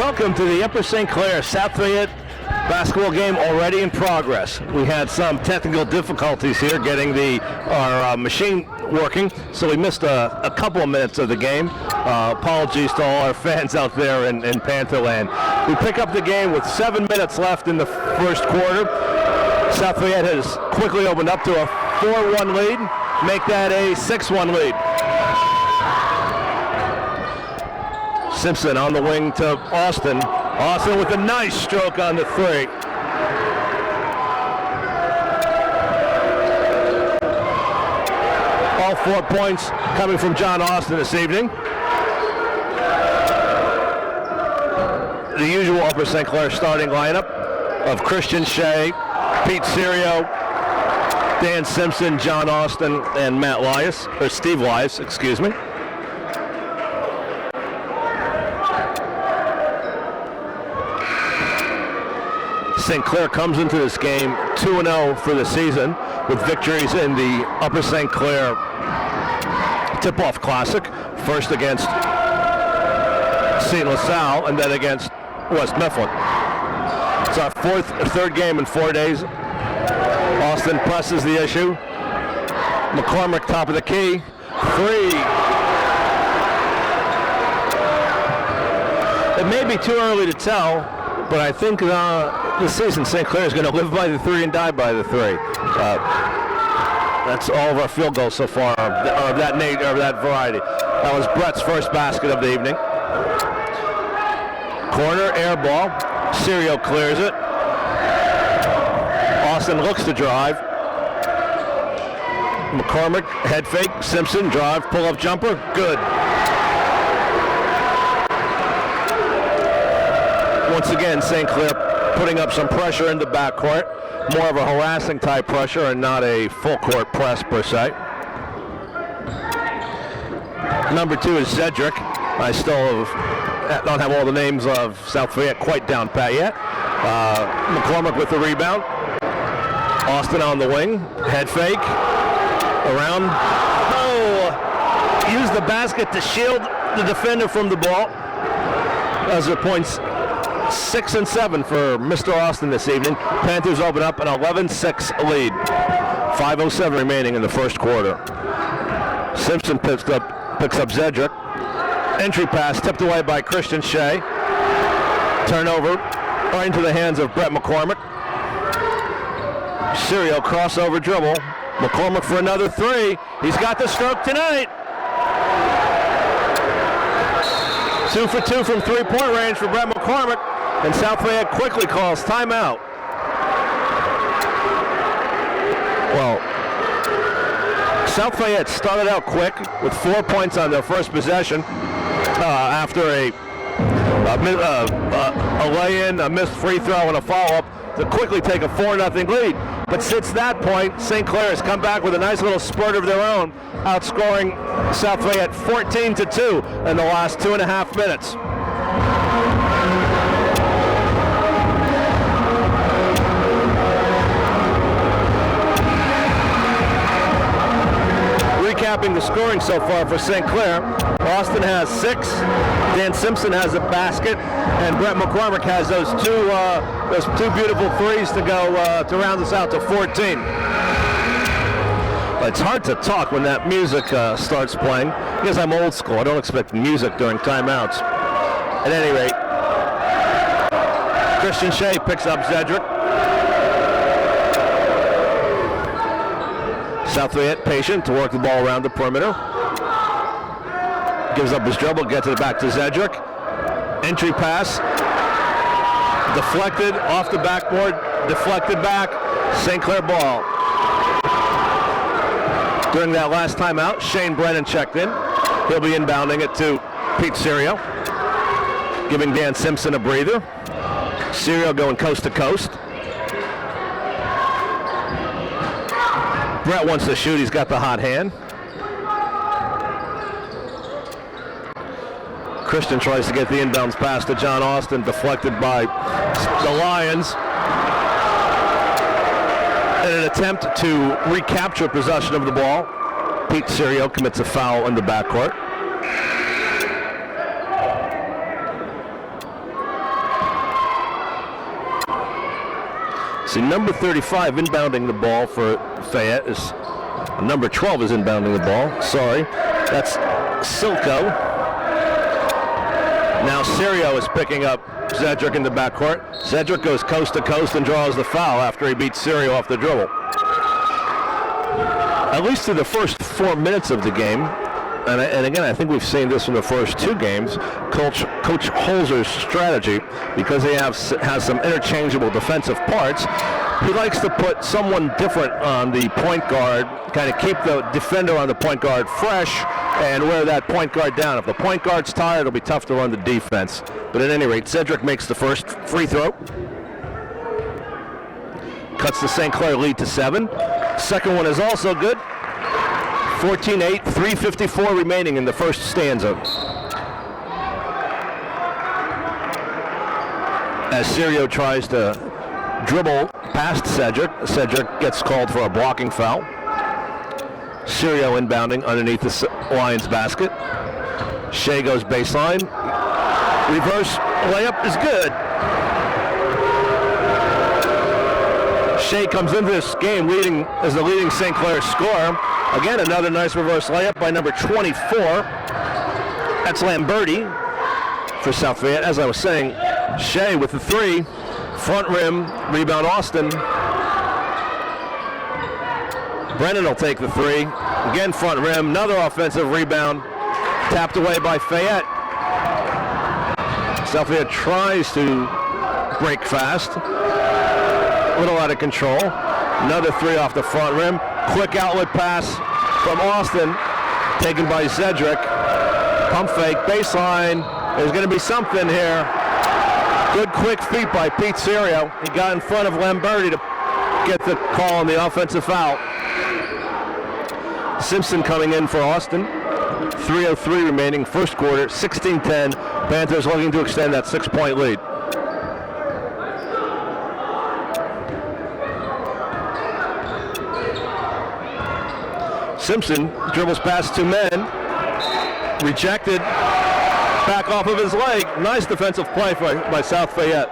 Welcome to the Upper St. Clair South Fayette basketball game already in progress. We had some technical difficulties here getting our machine working, so we missed a couple of minutes of the game. Apologies to all our fans out there in Pantherland. We pick up the game with 7 minutes left in the first quarter. South Fayette has quickly opened up to a 4-1 lead, make that a 6-1 lead. Simpson on the wing to Austin. Austin with a nice stroke on the three. All 4 points coming from John Austin this evening. The usual Upper St. Clair starting lineup of Christian Shea, Pete Serio, Dan Simpson, John Austin, and Matt Lias, or Steve Lias, excuse me. St. Clair comes into this game 2-0 for the season with victories in the Upper St. Clair Tip-Off Classic, first against St. LaSalle and then against West Mifflin. It's our third game in 4 days. Austin presses the issue. McCormick top of the key. Three. It may be too early to tell, but I think this season St. Clair is going to live by the three and die by the three. That's all of our field goals so far of that variety. That was Brett's first basket of the evening. Corner, air ball. Serio clears it. Austin looks to drive. McCormick, head fake. Simpson, drive, pull-up jumper. Good. Once again, St. Clair putting up some pressure in the backcourt. More of a harassing type pressure and not a full court press per se. Number 2 is Zedrick. I still don't have all the names of South Fayette quite down pat yet. McCormick with the rebound. Austin on the wing. Head fake. Around. Oh! Use the basket to shield the defender from the ball. Those are points 6 and 7 for Mr. Austin this evening. Panthers open up an 11-6 lead. 5:07 remaining in the first quarter. Simpson picks up Zedrick. Entry pass tipped away by Christian Shea. Turnover right into the hands of Brett McCormick. Serio crossover dribble. McCormick for another three. He's got the stroke tonight. 2 for 2 from three-point range for Brett McCormick. And South Fayette quickly calls timeout. Well, South Fayette started out quick with 4 points on their first possession after a lay-in, a missed free throw, and a follow-up to quickly take a 4-0 lead. But since that point, St. Clair has come back with a nice little spurt of their own, outscoring South Fayette 14-2 in the last 2.5 minutes. Recapping the scoring so far for St. Clair, Austin has 6, Dan Simpson has a basket, and Brett McCormick has those two beautiful threes to go to round us out to 14. It's hard to talk when that music starts playing because I'm old school. I don't expect music during timeouts. At any rate, Christian Shea picks up Zedrick. South Fayette patient to work the ball around the perimeter. Gives up his dribble, gets it back to Zedrick. Entry pass. Deflected off the backboard, deflected back. St. Clair ball. During that last timeout, Shane Brennan checked in. He'll be inbounding it to Pete Serio, giving Dan Simpson a breather. Serio going coast to coast. Brett wants to shoot. He's got the hot hand. Christian tries to get the inbounds pass to John Austin, deflected by the Lions. In an attempt to recapture possession of the ball, Pete Serio commits a foul in the backcourt. See, number 35 inbounding the ball for Fayette is number 12 is inbounding the ball. Sorry, that's Silko. Now Serio is picking up Zedrick in the backcourt. Zedrick goes coast to coast and draws the foul after he beats Serio off the dribble. At least through the first 4 minutes of the game, and again, I think we've seen this in the first 2 games, Coach Holzer's strategy, because he has some interchangeable defensive parts, he likes to put someone different on the point guard, kind of keep the defender on the point guard fresh and wear that point guard down. If the point guard's tired, it'll be tough to run the defense. But at any rate, Zedrick makes the first free throw. Cuts the St. Clair lead to 7. Second one is also good. 14-8, 3:54 remaining in the first stanza. As Serio tries to dribble past Cedric, Cedric gets called for a blocking foul. Serio inbounding underneath the Lions basket. Shea goes baseline. Reverse layup is good. Shea comes into this game leading as the leading St. Clair scorer. Again, another nice reverse layup by number 24. That's Lamberti for South Fayette. As I was saying, Shea with the 3. Front rim, rebound Austin. Brennan will take the 3. Again, front rim, another offensive rebound. Tapped away by Fayette. South Fayette tries to break fast. A little out of control. Another 3 off the front rim. Quick outlet pass from Austin, taken by Zedrick. Pump fake, baseline. There's going to be something here. Good quick feet by Pete Serio. He got in front of Lamberti to get the call on the offensive foul. Simpson coming in for Austin. 3:03 remaining, first quarter, 16-10. Panthers looking to extend that 6-point lead. Simpson dribbles past 2 men, rejected, back off of his leg. Nice defensive play by South Fayette.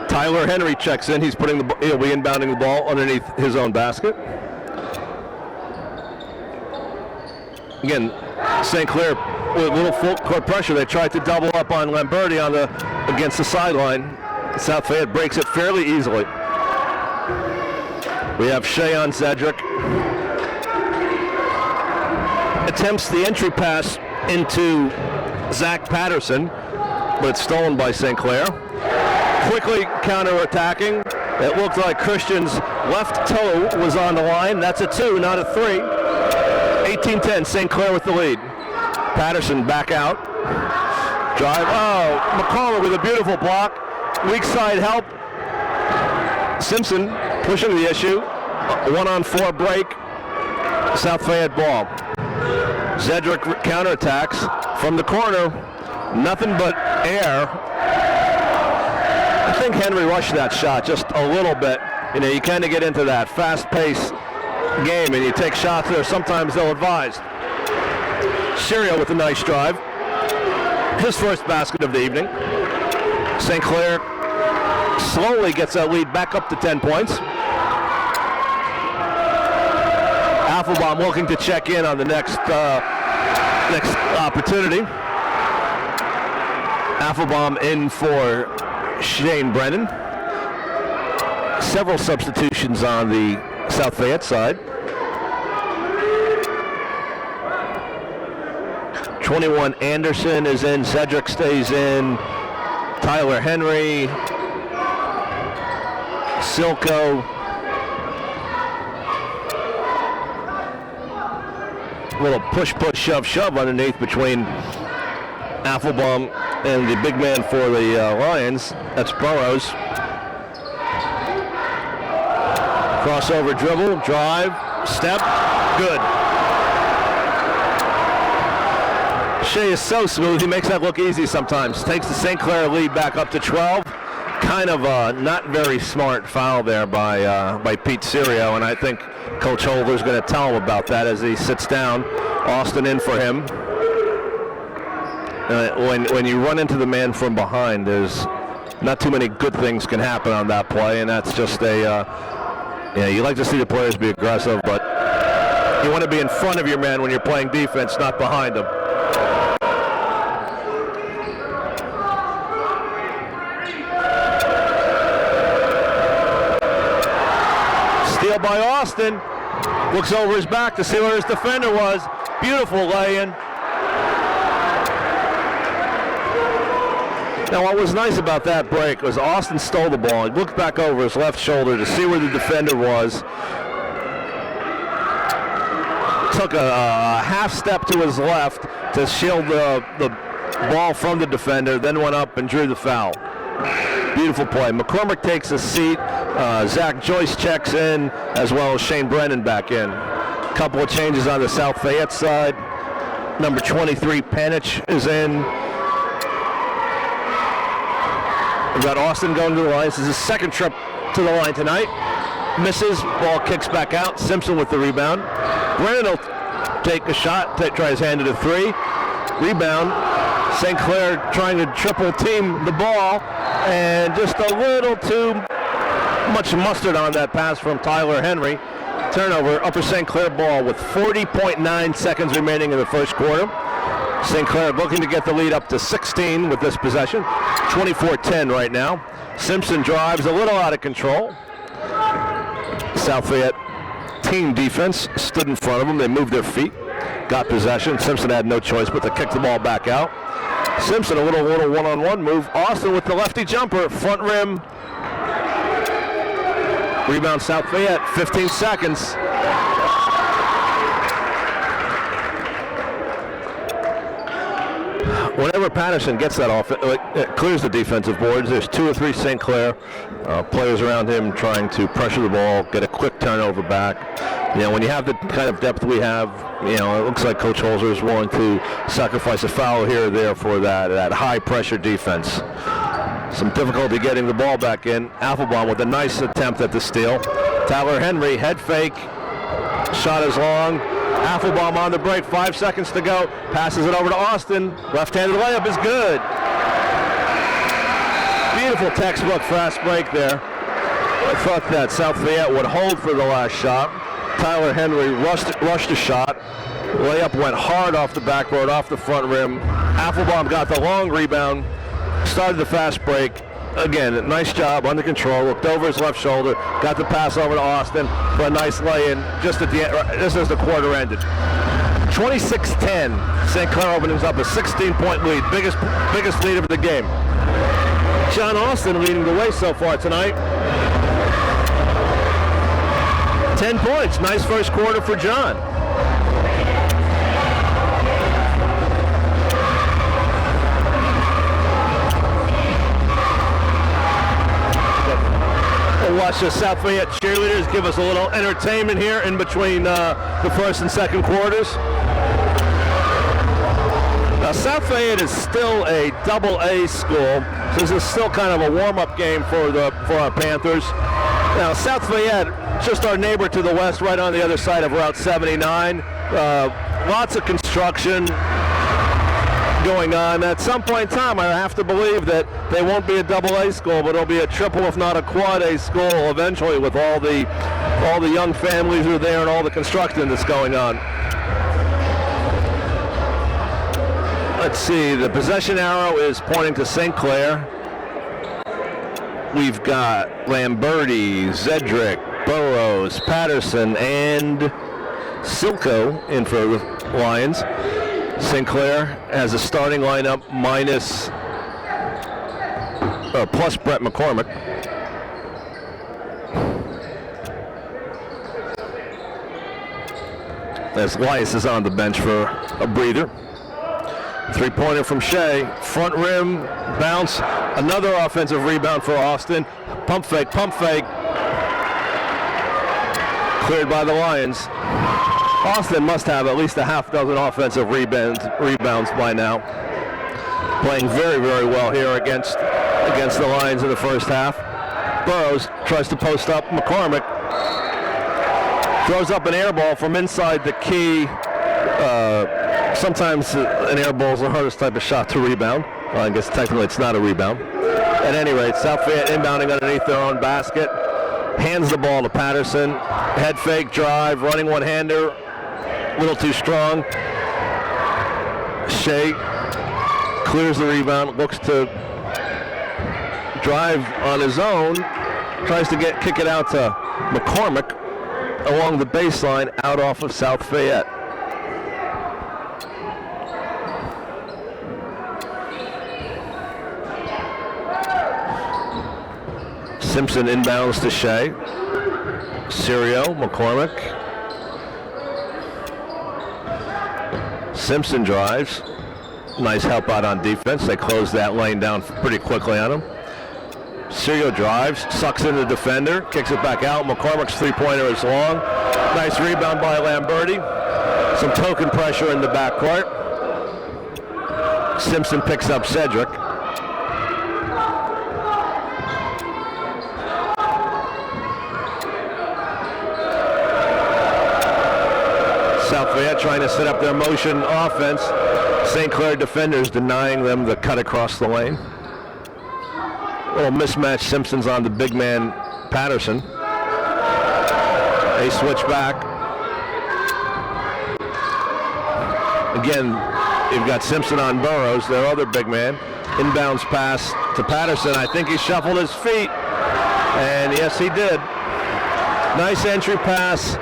Tyler Henry checks in. He'll be inbounding the ball underneath his own basket. Again, St. Clair with a little full court pressure. They tried to double up on Lamberti against the sideline. South Fayette breaks it fairly easily. We have Shea on Zedrick. Attempts the entry pass into Zach Patterson, but it's stolen by St. Clair. Quickly counterattacking. It looked like Christian's left toe was on the line. That's a 2, not a 3. 18-10, St. Clair with the lead. Patterson back out. Drive. Oh, McCullough with a beautiful block. Weak side help. Simpson pushing the issue. 1-on-4 break. South Fayette ball. Zedrick counterattacks from the corner. Nothing but air. I think Henry rushed that shot just a little bit. You know, you kind of get into that fast-paced game and you take shots there. Sometimes they'll advise. Serio with a nice drive. His first basket of the evening. St. Clair slowly gets that lead back up to 10 points. Affelbaum looking to check in on the next opportunity. Affelbaum in for Shane Brennan. Several substitutions on the South Fayette side. 21 Anderson is in. Cedric stays in. Tyler Henry. Silko. Little push, shove underneath between Affelbaum and the big man for the Lions. That's Burrows. Crossover dribble, drive, step, good. Shea is so smooth, he makes that look easy sometimes. Takes the St. Clair lead back up to 12. Kind of a not very smart foul there by Pete Serio, and I think Coach Holder's going to tell him about that as he sits down. Austin in for him. When you run into the man from behind, there's not too many good things can happen on that play, and that's just you like to see the players be aggressive, but you want to be in front of your man when you're playing defense, not behind them. Steal by Austin. Looks over his back to see where his defender was. Beautiful lay-in. Now, what was nice about that break was Austin stole the ball. He looked back over his left shoulder to see where the defender was. Took a half step to his left to shield the ball from the defender, then went up and drew the foul. Beautiful play. McCormick takes a seat. Zach Joyce checks in, as well as Shane Brennan back in. A couple of changes on the South Fayette side. Number 23, Panich, is in. We've got Austin going to the line. This is his second trip to the line tonight. Misses. Ball kicks back out. Simpson with the rebound. Brennan will take a shot, try his hand at a three. Rebound. St. Clair trying to triple team the ball, and just a little too much mustard on that pass from Tyler Henry. Turnover, Upper St. Clair ball with 40.9 seconds remaining in the first quarter. St. Clair looking to get the lead up to 16 with this possession. 24-10 right now. Simpson drives a little out of control. South Fayette team defense stood in front of them. They moved their feet, got possession. Simpson had no choice but to kick the ball back out. Simpson a little one-on-one move. Austin with the lefty jumper, front rim. Rebound South Fayette, 15 seconds. Whenever Patterson gets that off, it clears the defensive boards. There's 2 or 3 St. Clair players around him trying to pressure the ball, get a quick turnover back. When you have the kind of depth we have, it looks like Coach Holzer is willing to sacrifice a foul here or there for that high-pressure defense. Some difficulty getting the ball back in. Applebaum with a nice attempt at the steal. Tyler Henry, head fake. Shot is long. Applebaum on the break, 5 seconds to go. Passes it over to Austin. Left-handed layup is good. Beautiful textbook fast break there. I thought that South Fayette would hold for the last shot. Tyler Henry rushed a shot. Layup went hard off the backboard, off the front rim. Applebaum got the long rebound. Started the fast break. Again, nice job, under control. Looked over his left shoulder. Got the pass over to Austin for a nice lay-in just at the end, just as the quarter ended. 26-10. St. Clair opens up a 16-point lead, biggest lead of the game. John Austin leading the way so far tonight. 10 points. Nice first quarter for John. Watch the South Fayette cheerleaders give us a little entertainment here in between the first and second quarters. Now, South Fayette is still a double-A school, so this is still kind of a warm-up game for our Panthers. Now, South Fayette, just our neighbor to the west, right on the other side of Route 79. Lots of construction going on. At some point in time, I have to believe that they won't be a double-A school, but it'll be a triple, if not a quad-A school eventually, with all the young families who are there and all the construction that's going on. Let's see, the possession arrow is pointing to St. Clair. We've got Lamberti, Zedrick, Burrows, Patterson, and Silko in for the Lions. St. Clair has a starting lineup plus Brett McCormick. As Elias is on the bench for a breather. Three-pointer from Shea. Front rim, bounce. Another offensive rebound for Austin. Pump fake. Cleared by the Lions. Austin must have at least a half dozen offensive rebounds by now. Playing very, very well here against the Lions in the first half. Burrows tries to post up McCormick. Throws up an air ball from inside the key. Sometimes an air ball is the hardest type of shot to rebound. Well, I guess technically it's not a rebound. at any rate, South Fayette inbounding underneath their own basket. Hands the ball to Patterson. Head fake drive, running one-hander. A little too strong. Shea clears the rebound, looks to drive on his own. Tries to kick it out to McCormick along the baseline out off of South Fayette. Simpson inbounds to Shea. Serio, McCormick. Simpson drives. Nice help out on defense. They close that lane down pretty quickly on him. Serio drives, sucks in the defender, kicks it back out. McCormick's three-pointer is long. Nice rebound by Lamberti. Some token pressure in the backcourt. Simpson picks up Cedric. South Fayette trying to set up their motion offense. St. Clair defenders denying them the cut across the lane. Little mismatch. Simpson's on the big man Patterson. They switch back. Again, you've got Simpson on Burrows, their other big man. Inbounds pass to Patterson. I think he shuffled his feet. And yes, he did. Nice entry pass.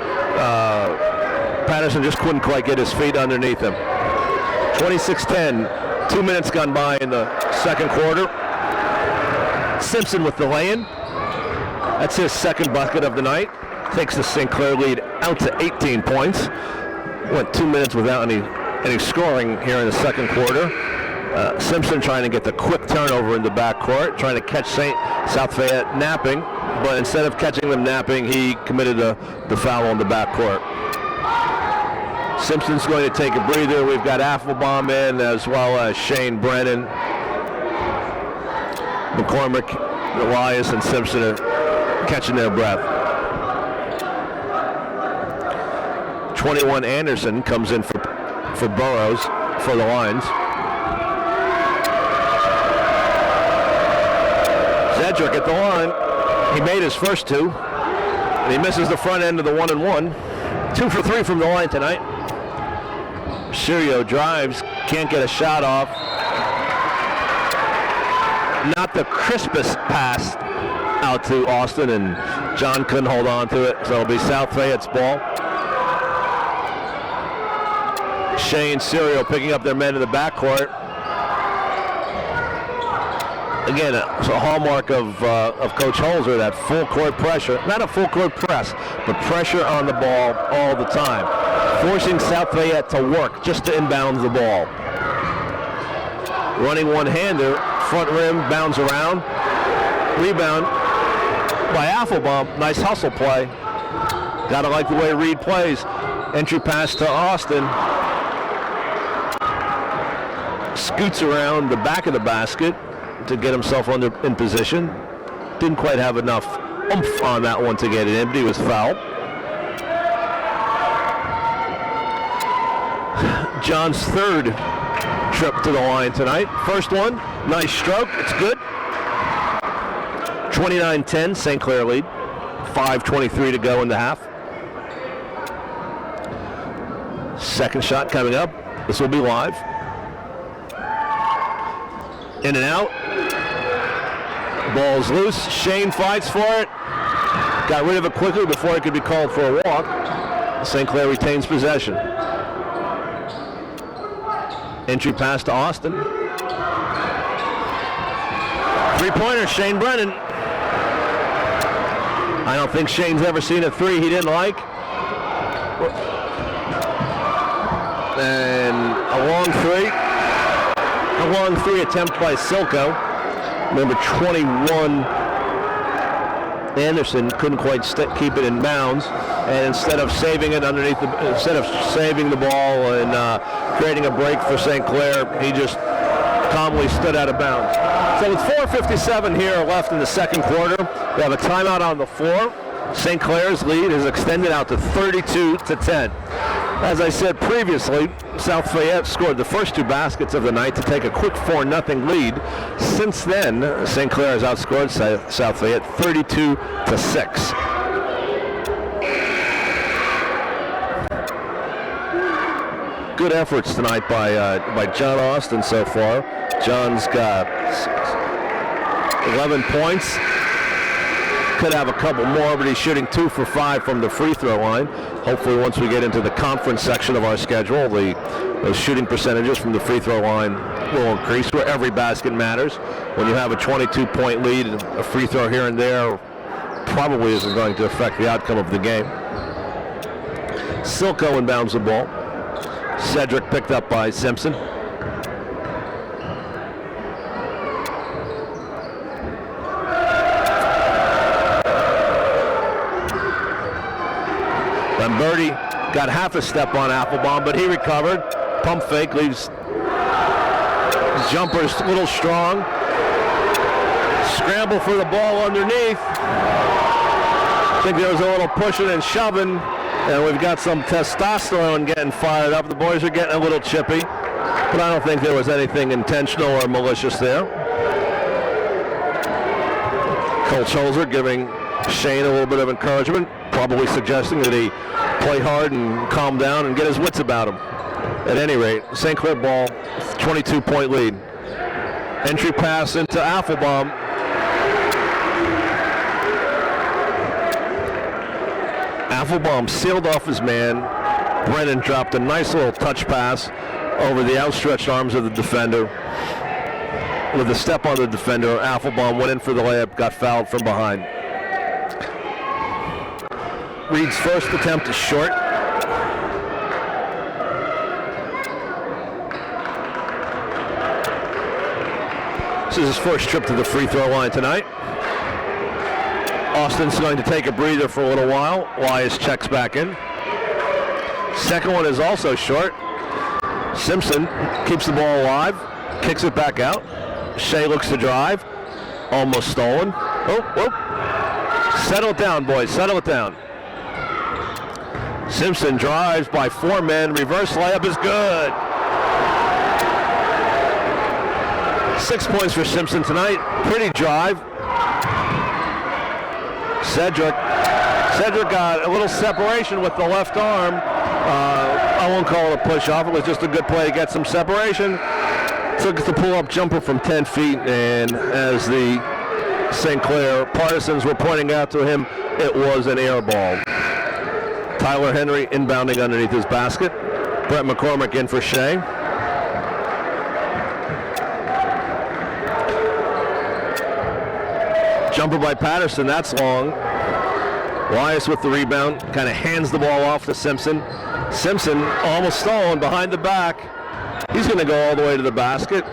Patterson just couldn't quite get his feet underneath him. 26-10. 2 minutes gone by in the second quarter. Simpson with the lay-in. That's his second bucket of the night. Takes the St. Clair lead out to 18 points. Went 2 minutes without any scoring here in the second quarter. Simpson trying to get the quick turnover in the backcourt, trying to catch South Fayette napping, but instead of catching them napping, he committed the foul on the backcourt. Simpson's going to take a breather. We've got Afflebaum in as well as Shane Brennan. McCormick, Elias, and Simpson are catching their breath. 21 Anderson comes in for Burrows for the Lions. Cedric at the line. He made his first two, and he misses the front end of the 1-and-1. 2 for 3 from the line tonight. Serio drives, can't get a shot off. Not the crispest pass out to Austin, and John couldn't hold on to it, so it'll be South Fayette's ball. Shea and Serio picking up their men in the backcourt. Again, it's a hallmark of Coach Holzer, that full court pressure. Not a full court press, but pressure on the ball all the time. Forcing South Fayette to work just to inbound the ball. Running one-hander, front rim, bounds around. Rebound by Afflebaum. Nice hustle play. Gotta like the way Reed plays. Entry pass to Austin. Scoots around the back of the basket to get himself in position. Didn't quite have enough oomph on that one to get it in, but he was fouled. John's third trip to the line tonight. First one, nice stroke, it's good. 29-10, St. Clair lead. 5:23 to go in the half. Second shot coming up. This will be live. In and out. Ball's loose. Shane fights for it. Got rid of it quickly before it could be called for a walk. St. Clair retains possession. Entry pass to Austin. Three-pointer, Shane Brennan. I don't think Shane's ever seen a three he didn't like. And a long three attempt by Silko. Number 21, Anderson, couldn't quite keep it in bounds, and instead of saving it instead of saving the ball and creating a break for St. Clair, he just calmly stood out of bounds. So with 4:57 here left in the second quarter, we have a timeout on the floor. St. Clair's lead is extended out to 32-10. As I said previously, South Fayette scored the first 2 baskets of the night to take a quick 4-0 lead. Since then, St. Clair has outscored South Fayette 32-6. Good efforts tonight by John Austin so far. John's got 11 points. Could have a couple more, but he's shooting 2 for 5 from the free throw line. Hopefully once we get into the conference section of our schedule, those shooting percentages from the free throw line will increase, where every basket matters. When you have a 22-point lead, a free throw here and there probably isn't going to affect the outcome of the game. Silko inbounds the ball. Cedric picked up by Simpson. Lamberti got half a step on Applebaum, but he recovered. Pump fake, leaves his jumper's a little strong. Scramble for the ball underneath. I think there was a little pushing and shoving, and we've got some testosterone getting fired up. The boys are getting a little chippy, but I don't think there was anything intentional or malicious there. Coach Holzer giving Shane a little bit of encouragement, probably suggesting that he play hard and calm down and get his wits about him. At any rate, St. Clair ball, 22-point lead. Entry pass into Applebaum. Applebaum sealed off his man. Brennan dropped a nice little touch pass over the outstretched arms of the defender. With a step on the defender, Applebaum went in for the layup, got fouled from behind. Reed's first attempt is short. This is his first trip to the free throw line tonight. Austin's going to take a breather for a little while. Elias checks back in. Second one is also short. Simpson keeps the ball alive, kicks it back out. Shea looks to drive. Almost stolen. Settle it down, boys. Settle it down. Simpson drives by 4 men. Reverse layup is good. 6 points for Simpson tonight. Pretty drive. Cedric got a little separation with the left arm. I won't call it a push-off. It was just a good play to get some separation. Took the pull-up jumper from 10 feet, and as the St. Clair partisans were pointing out to him, it was an air ball. Tyler Henry inbounding underneath his basket. Brett McCormick in for Shea. Jumper by Patterson, that's long. Elias with the rebound, kind of hands the ball off to Simpson. Simpson almost stolen behind the back. He's going to go all the way to the basket.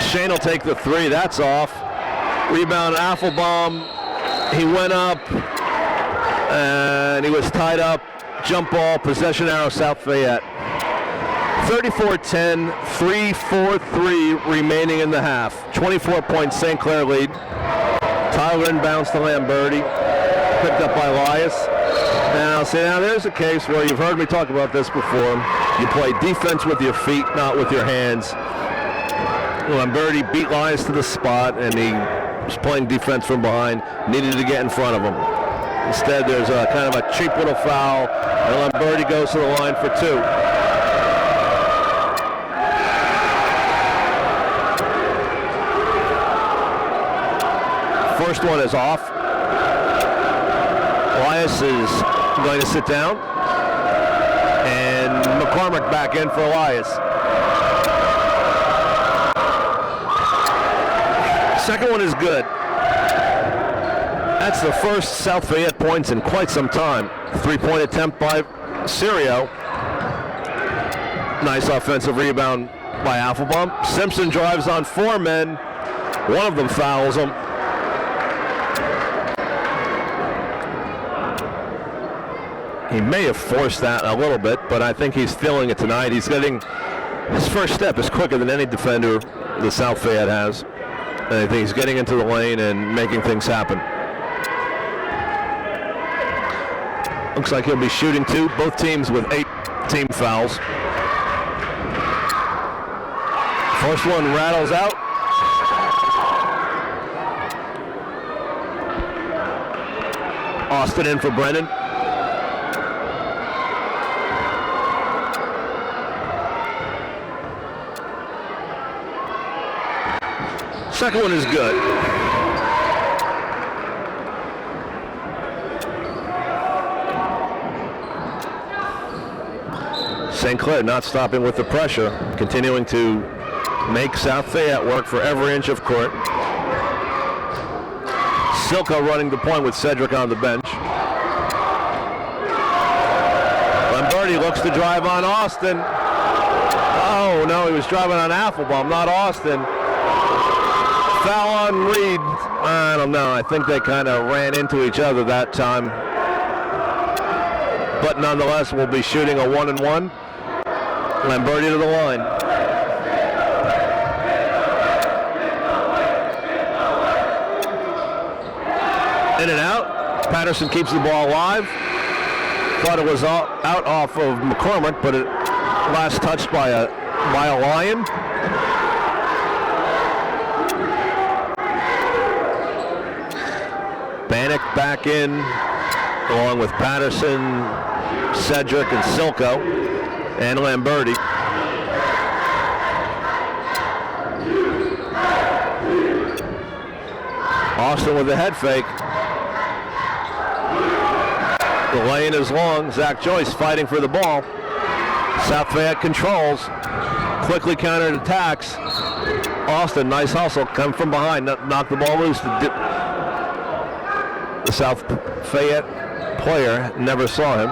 Shane will take the 3, that's off. Rebound Applebaum, he went up and he was tied up. Jump ball, possession arrow, South Fayette. 34-10, 3-4-3 remaining in the half. 24-point St. Clair lead. Tyler inbounds to Lamberti, picked up by Elias. Now there's a case where you've heard me talk about this before. You play defense with your feet, not with your hands. Lamberti beat Elias to the spot, and he was playing defense from behind, needed to get in front of him. Instead, there's a kind of a cheap little foul, and Lamberti goes to the line for 2. First one is off. Elias is going to sit down, and McCormick back in for Elias. Second one is good. That's the first South Fayette points in quite some time. 3-point attempt by Serio. Nice offensive rebound by Applebaum. Simpson drives on 4 men. One of them fouls him. He may have forced that a little bit, but I think he's feeling it tonight. He's getting, his first step is quicker than any defender the South Fayette has. And I think he's getting into the lane and making things happen. Looks like he'll be shooting 2. Both teams with 8 team fouls. First one rattles out. Austin in for Brennan. Second one is good. St. Clair not stopping with the pressure, continuing to make South Fayette work for every inch of court. Silka running the point with Cedric on the bench. Lamberti looks to drive on Austin. Oh no, he was driving on Applebaum, not Austin. Foul on Reed. I don't know. I think they kind of ran into each other that time. But nonetheless, we'll be shooting a 1-and-1. Lamberti to the line. In and out. Patterson keeps the ball alive. Thought it was out off of McCormick, but it last touched by a Lion. Bannock back in, along with Patterson, Cedric, and Silko, and Lamberti. Austin with the head fake. The lane is long. Zach Joyce fighting for the ball. South Fayette controls. Quickly countered attacks. Austin, nice hustle. Come from behind. Knock the ball loose. The South Fayette player never saw him.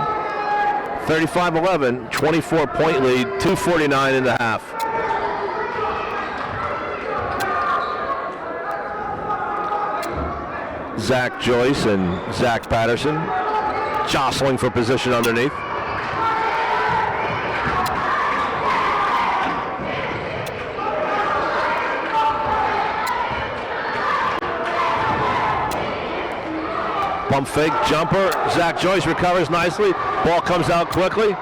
35-11, 24-point lead, 2:49 in the half. Zach Joyce and Zach Patterson jostling for position underneath. Pump fake, jumper. Zach Joyce recovers nicely. Ball comes out quickly.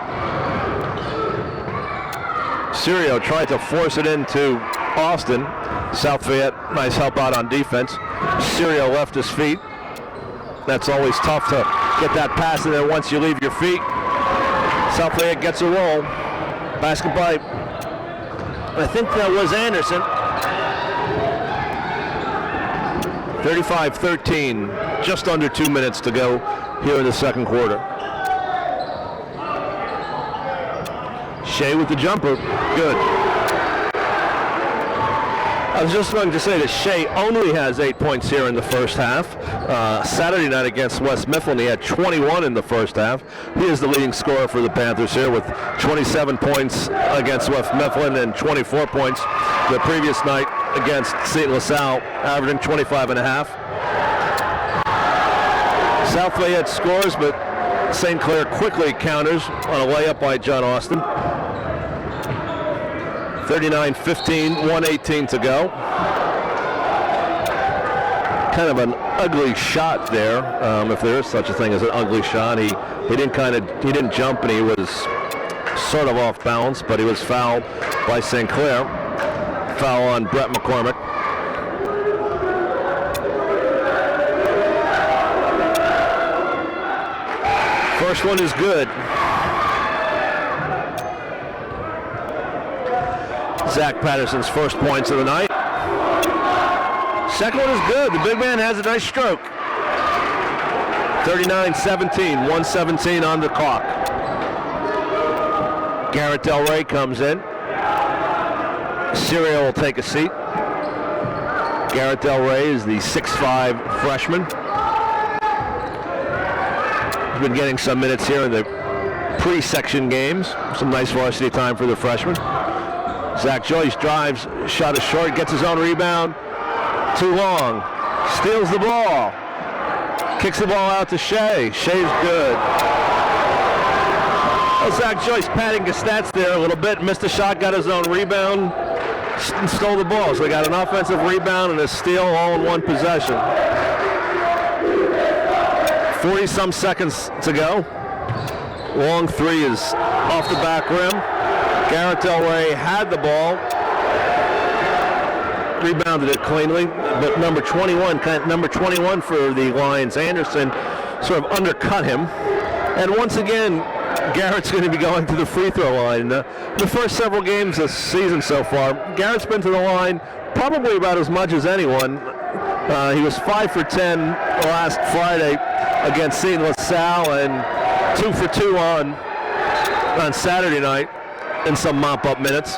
Sirio tried to force it into Austin. South Fayette, nice help out on defense. Sirio left his feet. That's always tough to get that pass in there once you leave your feet. South Fayette gets a roll. Basket by, I think that was Anderson. 35-13, just under 2 minutes to go here in the second quarter. Shea with the jumper, good. I was just going to say that Shea only has 8 points here in the first half. Saturday night against West Mifflin, he had 21 in the first half. He is the leading scorer for the Panthers here with 27 points against West Mifflin and 24 points the previous night against St. LaSalle, averaging 25.5. South Fayette scores, but St. Clair quickly counters on a layup by John Austin. 39-15, 1:18 to go. Kind of an ugly shot there, if there is such a thing as an ugly shot. He didn't jump and he was sort of off balance, but he was fouled by St. Clair. Foul on Brett McCormick. First one is good. Zach Patterson's first points of the night. Second one is good. The big man has a nice stroke. 39-17, 1:17 on the clock. Garrett Del Rey comes in. Sirio will take a seat. Garrett Del Rey is the 6'5" freshman. He's been getting some minutes here in the pre-section games. Some nice varsity time for the freshman. Zach Joyce drives, shot is short, gets his own rebound. Too long. Steals the ball. Kicks the ball out to Shea. Shea's good. Well, Zach Joyce padding his stats there a little bit. Missed a shot, got his own rebound, and stole the ball. So they got an offensive rebound and a steal all in one possession. 40-some seconds to go. Long three is off the back rim. Garrett Del Rey had the ball. Rebounded it cleanly, but number 21 for the Lions, Anderson, sort of undercut him. And once again, Garrett's going to be going to the free throw line. The first several games this season so far, Garrett's been to the line probably about as much as anyone. He was 5 for 10 last Friday against St. LaSalle and 2 for 2 on Saturday night in some mop-up minutes.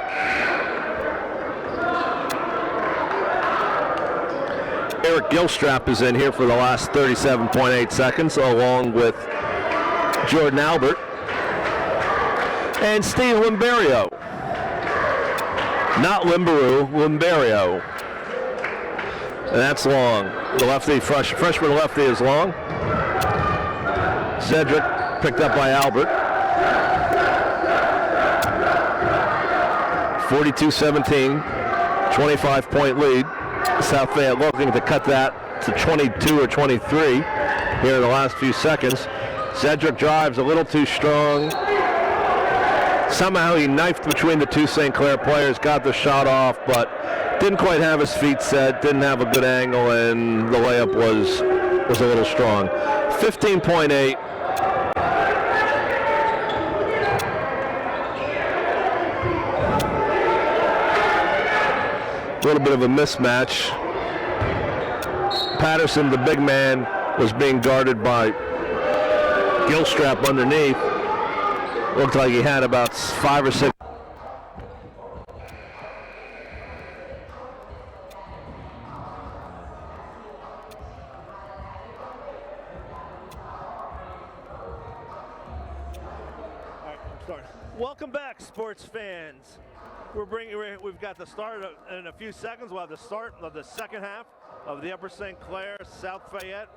Eric Gilstrap is in here for the last 37.8 seconds, along with Jordan Albert and Steve Limberio. Not Limbaroo, Limberio. And that's long. The lefty, freshman lefty is long. Cedric picked up by Albert. 42-17, 25-point lead. South Fayette looking to cut that to 22 or 23 here in the last few seconds. Cedric drives a little too strong. Somehow he knifed between the two St. Clair players, got the shot off, but didn't quite have his feet set, didn't have a good angle, and the layup was a little strong. 15.8. A little bit of a mismatch. Patterson, the big man, was being guarded by Gilstrap underneath. Looked like he had about 5 or 6. Welcome back, sports fans. We've got the start in a few seconds. We'll have the start of the second half of the Upper St. Clair South Fayette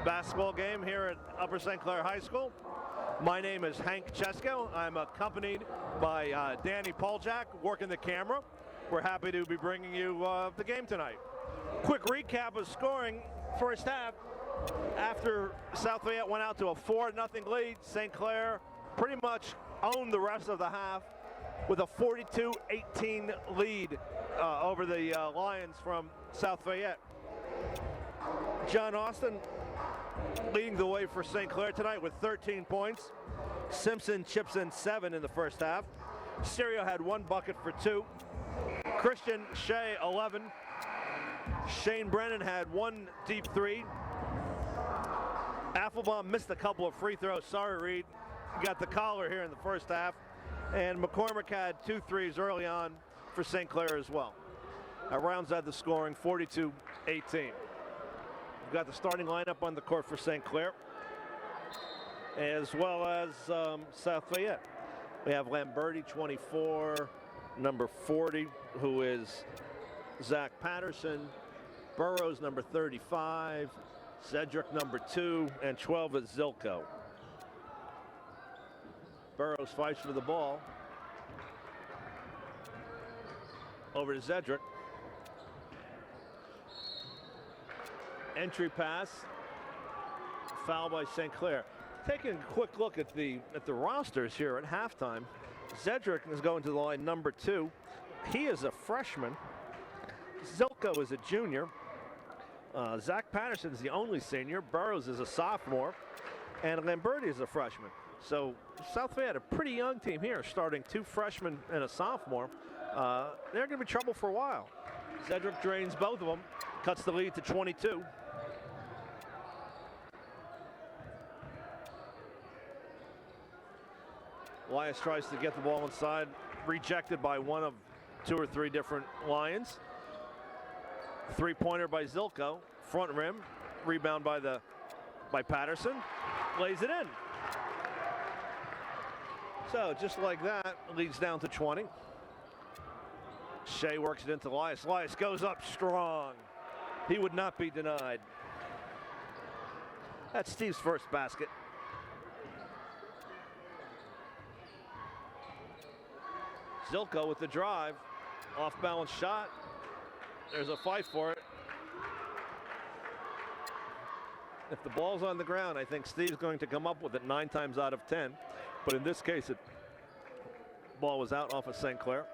basketball game here at Upper St. Clair High School. My name is Hank Chesko. I'm accompanied by Danny Poljak, working the camera. We're happy to be bringing you the game tonight. Quick recap of scoring first half. After South Fayette went out to a 4-0 lead, St. Clair pretty much owned the rest of the half with a 42-18 lead over the Lions from South Fayette. John Austin leading the way for St. Clair tonight with 13 points. Simpson chips in 7 in the first half. Serio had 1 bucket for 2. Christian Shea 11. Shane Brennan had 1 deep 3. Applebaum missed a couple of free throws. Sorry, Reed. Got the collar here in the first half. And McCormick had 2 threes early on for St. Clair as well. That rounds out the scoring, 42-18. We've got the starting lineup on the court for St. Clair, as well as South Fayette. We have Lamberti, 24, number 40, who is Zach Patterson. Burrows, number 35. Cedric, number 2, and 12 is Zilko. Burrows fights for the ball. Over to Cedric. Entry pass. Foul by St. Clair. Taking a quick look at the rosters here at halftime. Cedric is going to the line, number 2. He is a freshman. Zilko is a junior. Zach Patterson is the only senior. Burrows is a sophomore. And Lamberti is a freshman. So South Fayette, a pretty young team here, starting 2 freshmen and a sophomore. They're going to be trouble for a while. Cedric drains both of them, cuts the lead to 22. Elias tries to get the ball inside, rejected by one of 2 or 3 different Lions. 3-pointer by Zilko, front rim, rebound by Patterson, lays it in. So just like that, leads down to 20. Shea works it into Elias. Elias goes up strong. He would not be denied. That's Steve's first basket. Zilko with the drive. Off-balance shot. There's a fight for it. If the ball's on the ground, I think Steve's going to come up with it 9 times out of 10. But in this case, the ball was out off of St. Clair.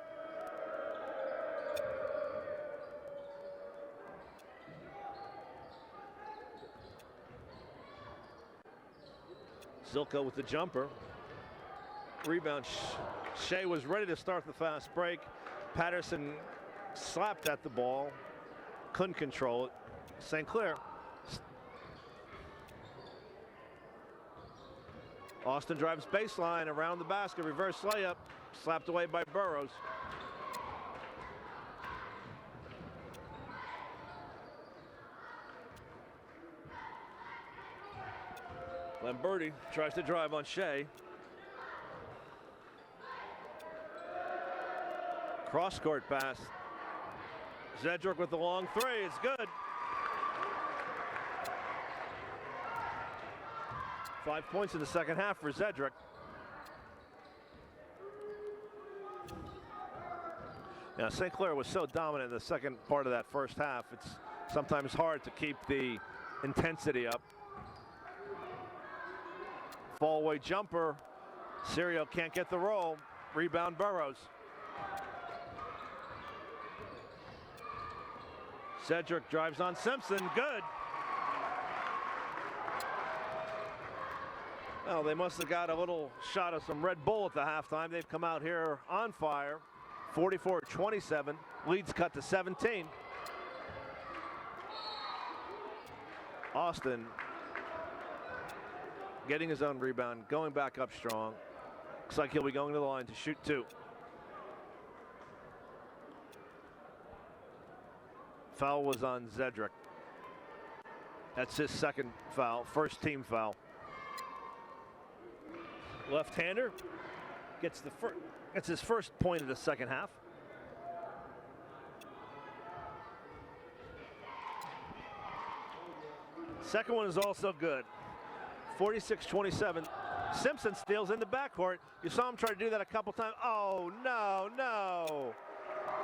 Zilko with the jumper. Rebound. Shea was ready to start the fast break. Patterson slapped at the ball. Couldn't control it. St. Clair. Austin drives baseline around the basket. Reverse layup. Slapped away by Burrows. Lamberti tries to drive on Shea. Cross-court pass. Zedrick with the long three. It's good. 5 points in the second half for Zedrick. Now, St. Clair was so dominant in the second part of that first half, it's sometimes hard to keep the intensity up. Fallaway jumper. Serio can't get the roll. Rebound Burrows. Cedric drives on Simpson. Good. Well, they must have got a little shot of some Red Bull at the halftime. They've come out here on fire. 44-27. Leads cut to 17. Austin getting his own rebound, going back up strong. Looks like he'll be going to the line to shoot 2. Foul was on Zedrick. That's his second foul, first team foul. Left-hander gets his first point of the second half. Second one is also good. 46-27. Simpson steals in the backcourt. You saw him try to do that a couple times. Oh, no.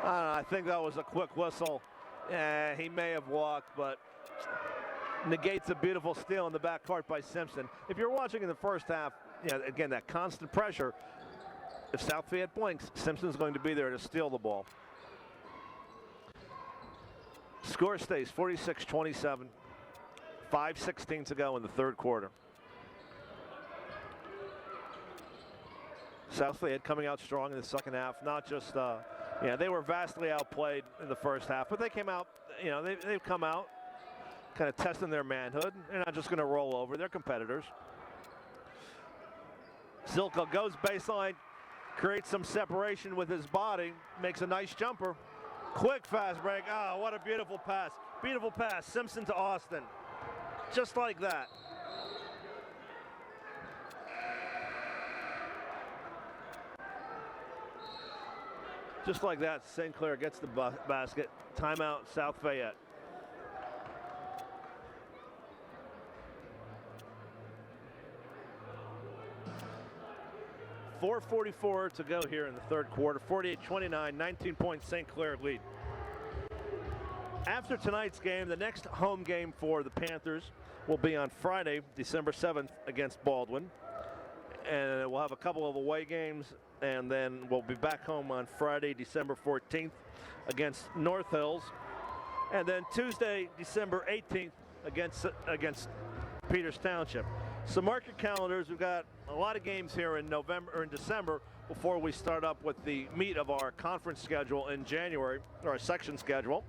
I think that was a quick whistle. He may have walked, but negates a beautiful steal in the backcourt by Simpson. If you're watching in the first half, again, that constant pressure. If South Fayette blinks, Simpson's going to be there to steal the ball. Score stays 46-27. 5:16 to go in the third quarter. South Fayette coming out strong in the second half. Not just, they were vastly outplayed in the first half, but they came out, they've come out kind of testing their manhood. They're not just going to roll over. They're competitors. Zilko goes baseline, creates some separation with his body, makes a nice jumper. Quick fast break. Oh, what a beautiful pass. Beautiful pass. Simpson to Austin. Just like that. Just like that, St. Clair gets the basket. Timeout, South Fayette. .444 to go here in the third quarter. 48-29, 19-point St. Clair lead. After tonight's game, the next home game for the Panthers will be on Friday, December 7th against Baldwin. And we'll have a couple of away games, and then we'll be back home on Friday, December 14th against North Hills. And then Tuesday, December 18th against Peters Township. So mark your calendars. We've got a lot of games here in November or in December before we start up with the meat of our conference schedule in January, or our section schedule.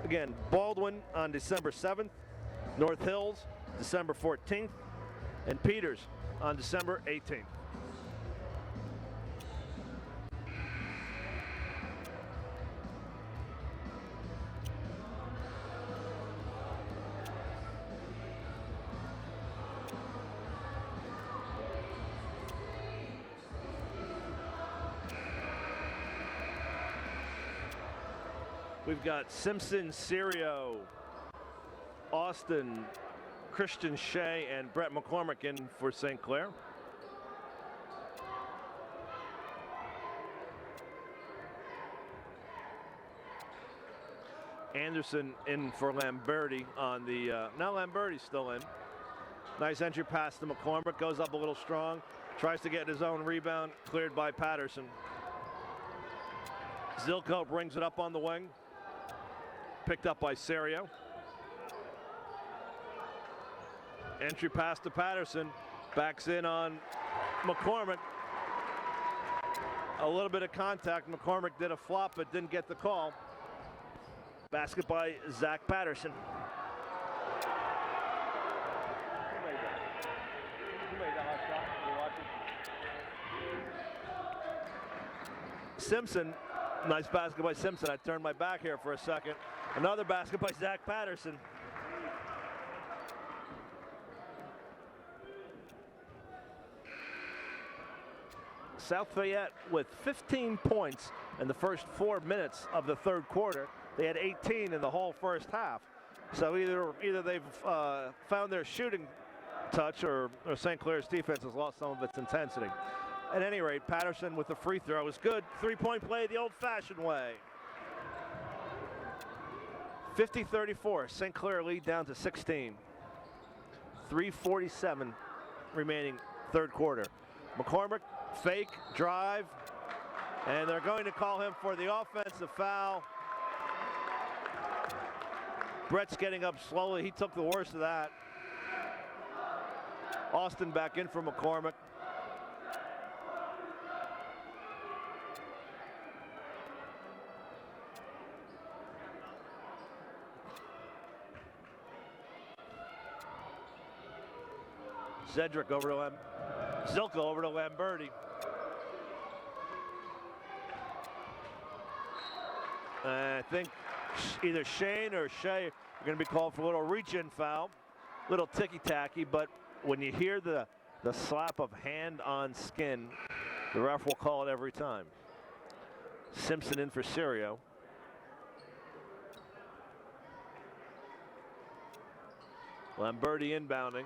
Again, Baldwin on December 7th, North Hills December 14th, and Peters on December 18th. We've got Simpson, Serio, Austin, Christian Shea, and Brett McCormick in for St. Clair. Anderson in for Lamberti on the, now Lamberti's still in. Nice entry pass to McCormick, goes up a little strong, tries to get his own rebound, cleared by Patterson. Zilko brings it up on the wing, picked up by Serio. Entry pass to Patterson, backs in on McCormick. A little bit of contact. McCormick did a flop but didn't get the call. Basket by Zach Patterson. Simpson, nice basket by Simpson. I turned my back here for a second. Another basket by Zach Patterson. South Fayette with 15 points in the first 4 minutes of the third quarter. They had 18 in the whole first half. So either they've found their shooting touch or St. Clair's defense has lost some of its intensity. At any rate, Patterson with the free throw is good. Three-point play the old-fashioned way. 50-34, St. Clair lead down to 16. 3:47 remaining third quarter. McCormick, fake, drive, and they're going to call him for the offensive foul. Brett's getting up slowly. He took the worst of that. Austin back in for McCormick. Zedrick over to Zilko over to Lamberti. I think either Shane or Shea are going to be called for a little reach-in foul. Little ticky-tacky, but when you hear the slap of hand on skin, the ref will call it every time. Simpson in for Serio. Lamberti inbounding.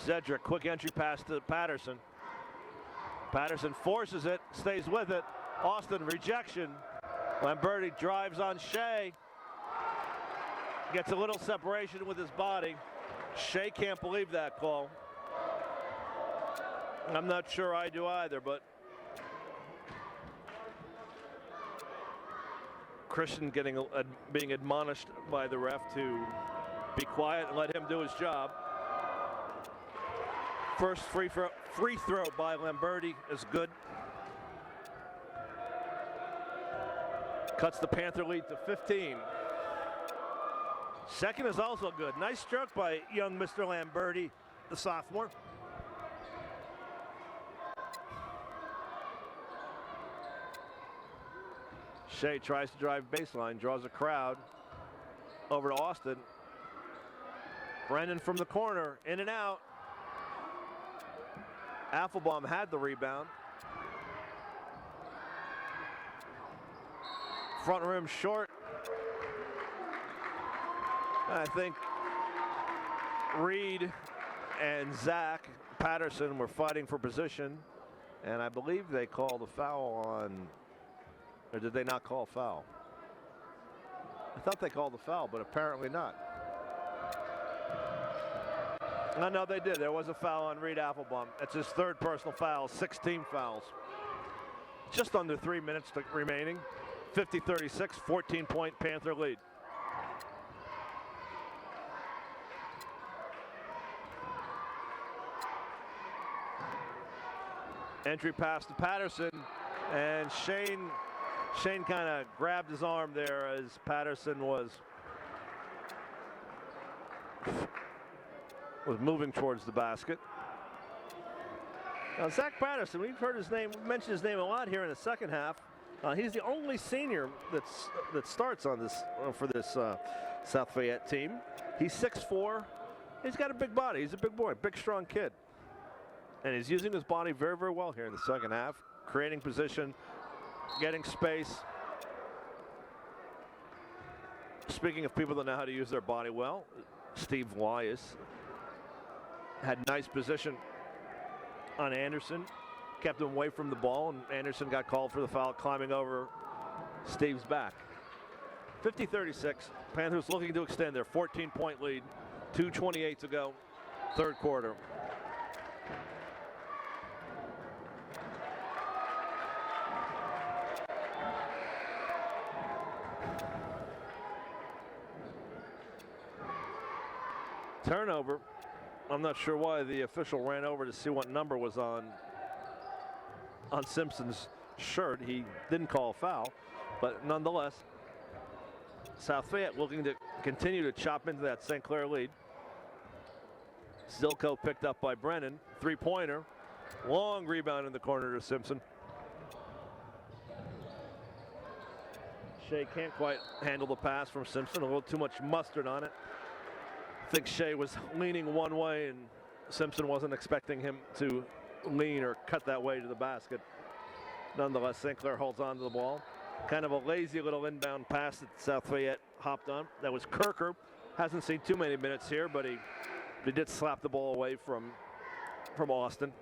Zedrick, quick entry pass to Patterson. Patterson forces it, stays with it. Austin, rejection. Lamberti drives on Shea. Gets a little separation with his body. Shea can't believe that call. I'm not sure I do either, but Christian being admonished by the ref to be quiet and let him do his job. First free throw by Lamberti is good. Cuts the Panther lead to 15. Second is also good. Nice stroke by young Mr. Lamberti, the sophomore. Shea tries to drive baseline, draws a crowd. Over to Austin. Brennan from the corner, in and out. Affelbaum had the rebound. Front rim short. I think Reed and Zach Patterson were fighting for position, and I believe they called a foul on, or did they not call a foul? I thought they called the foul, but apparently not. No, they did. There was a foul on Reed Affelbaum. That's his third personal foul, 16 fouls. Just under 3 minutes remaining. 50-36, 14-point Panther lead. Entry pass to Patterson, and Shane kind of grabbed his arm there as Patterson was moving towards the basket. Now Zach Patterson, we've heard his name, we mentioned his name a lot here in the second half. He's the only senior that starts on this for this South Fayette team. He's 6'4". He's got a big body. He's a big boy, big strong kid, and he's using his body very, very well here in the second half, creating position, getting space. Speaking of people that know how to use their body well, Steve Wyas had nice position on Anderson, kept him away from the ball, and Anderson got called for the foul climbing over Steve's back. 50-36, Panthers looking to extend their 14-point lead 2:28 to go, third quarter. Turnover. I'm not sure why the official ran over to see what number was on Simpson's shirt. He didn't call a foul, but nonetheless, South Fayette looking to continue to chop into that St. Clair lead. Zilko picked up by Brennan. Three-pointer. Long rebound in the corner to Simpson. Shea can't quite handle the pass from Simpson. A little too much mustard on it. I think Shea was leaning one way and Simpson wasn't expecting him to lean or cut that way to the basket. Nonetheless, St. Clair holds on to the ball. Kind of a lazy little inbound pass that South Fayette hopped on. That was Kirker. Hasn't seen too many minutes here, but he did slap the ball away from Austin.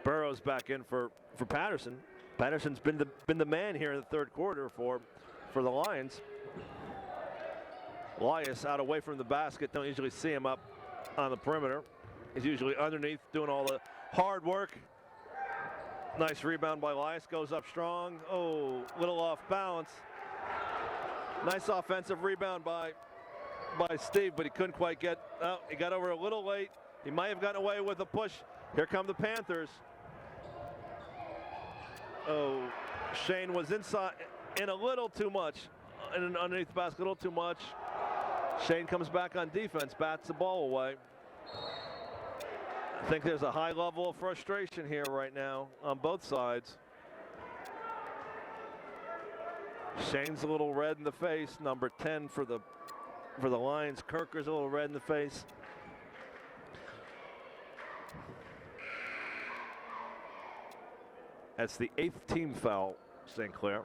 Burrows back in for Patterson. Patterson's been the man here in the third quarter for the Lions. Elias out away from the basket. Don't usually see him up on the perimeter. He's usually underneath doing all the hard work. Nice rebound by Elias. Goes up strong. Oh, little off balance. Nice offensive rebound by Steve, but he couldn't quite get out. He got over a little late. He might have gotten away with a push. Here come the Panthers. Oh, Shane was inside in a little too much. Underneath the basket, a little too much. Shane comes back on defense, bats the ball away. I think there's a high level of frustration here right now on both sides. Shane's a little red in the face, number 10 for the Lions. Kirker's a little red in the face. That's the 8th team foul, St. Clair.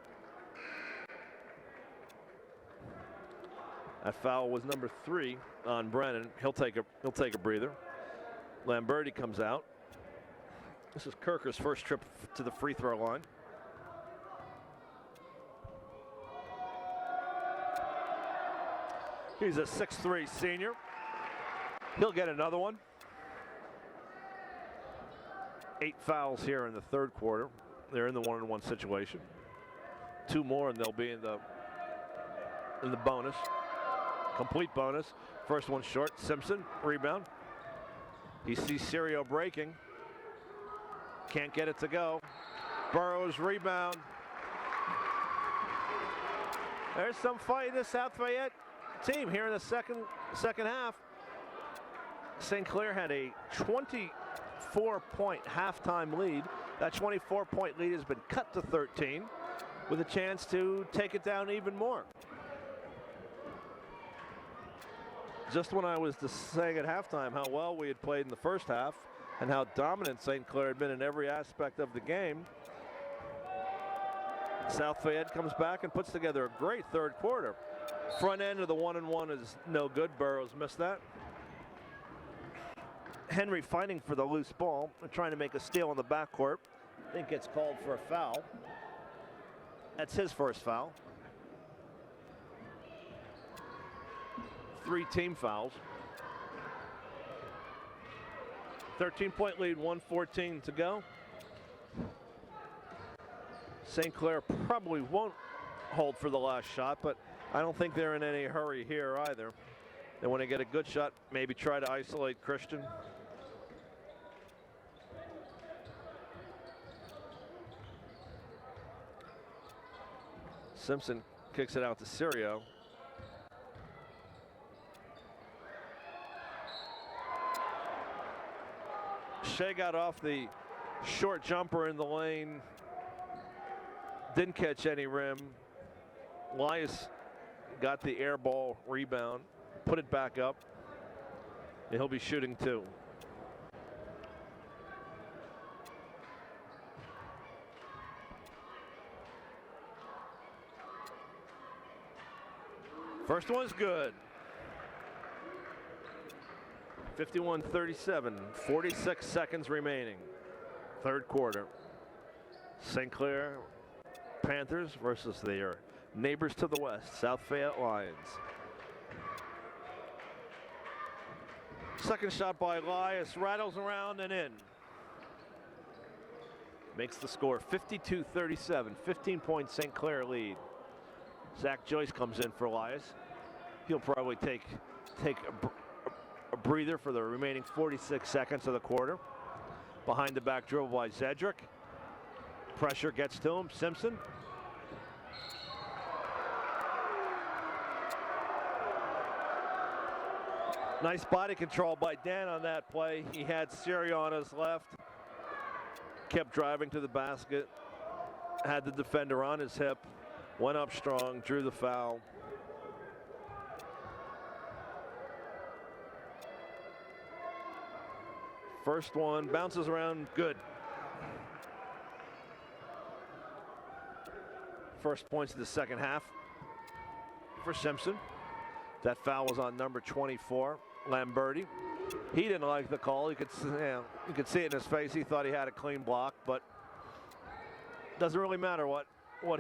That foul was number 3 on Brennan. He'll take a breather. Lamberti comes out. This is Kirker's first trip to the free throw line. He's a 6'3" senior. He'll get another one. 8 fouls here in the third quarter. They're in the 1-on-1 situation. 2 more and they'll be in the bonus. Complete bonus. First one short. Simpson, rebound. He sees Serio breaking. Can't get it to go. Burrows, rebound. There's some fight in the South Fayette team here in the second half. St. Clair had a 24-point halftime lead. That 24-point lead has been cut to 13 with a chance to take it down even more. Just when I was just saying at halftime how well we had played in the first half and how dominant St. Clair had been in every aspect of the game, South Fayette comes back and puts together a great third quarter. Front end of the 1-on-1 is no good. Burrows missed that. Henry fighting for the loose ball and trying to make a steal in the backcourt. I think gets called for a foul. That's his first foul. 3 team fouls. 13-point lead, 1:14 to go. St. Clair probably won't hold for the last shot, but I don't think they're in any hurry here either. They want to get a good shot, maybe try to isolate Christian. Simpson kicks it out to Serio. Shea got off the short jumper in the lane. Didn't catch any rim. Elias got the air ball rebound, put it back up, and he'll be shooting 2. First one's good. 51-37, 46 seconds remaining. Third quarter. St. Clair Panthers versus their neighbors to the west, South Fayette Lions. Second shot by Elias, rattles around and in. Makes the score 52-37, 15-point St. Clair lead. Zach Joyce comes in for Elias. He'll probably take a breather for the remaining 46 seconds of the quarter. Behind the back dribble by Zedrick. Pressure gets to him. Simpson. Nice body control by Dan on that play. He had Syria on his left. Kept driving to the basket. Had the defender on his hip. Went up strong, drew the foul. First one bounces around, good. First points of the second half for Simpson. That foul was on number 24, Lamberti. He didn't like the call. You could see it in his face. He thought he had a clean block, but doesn't really matter what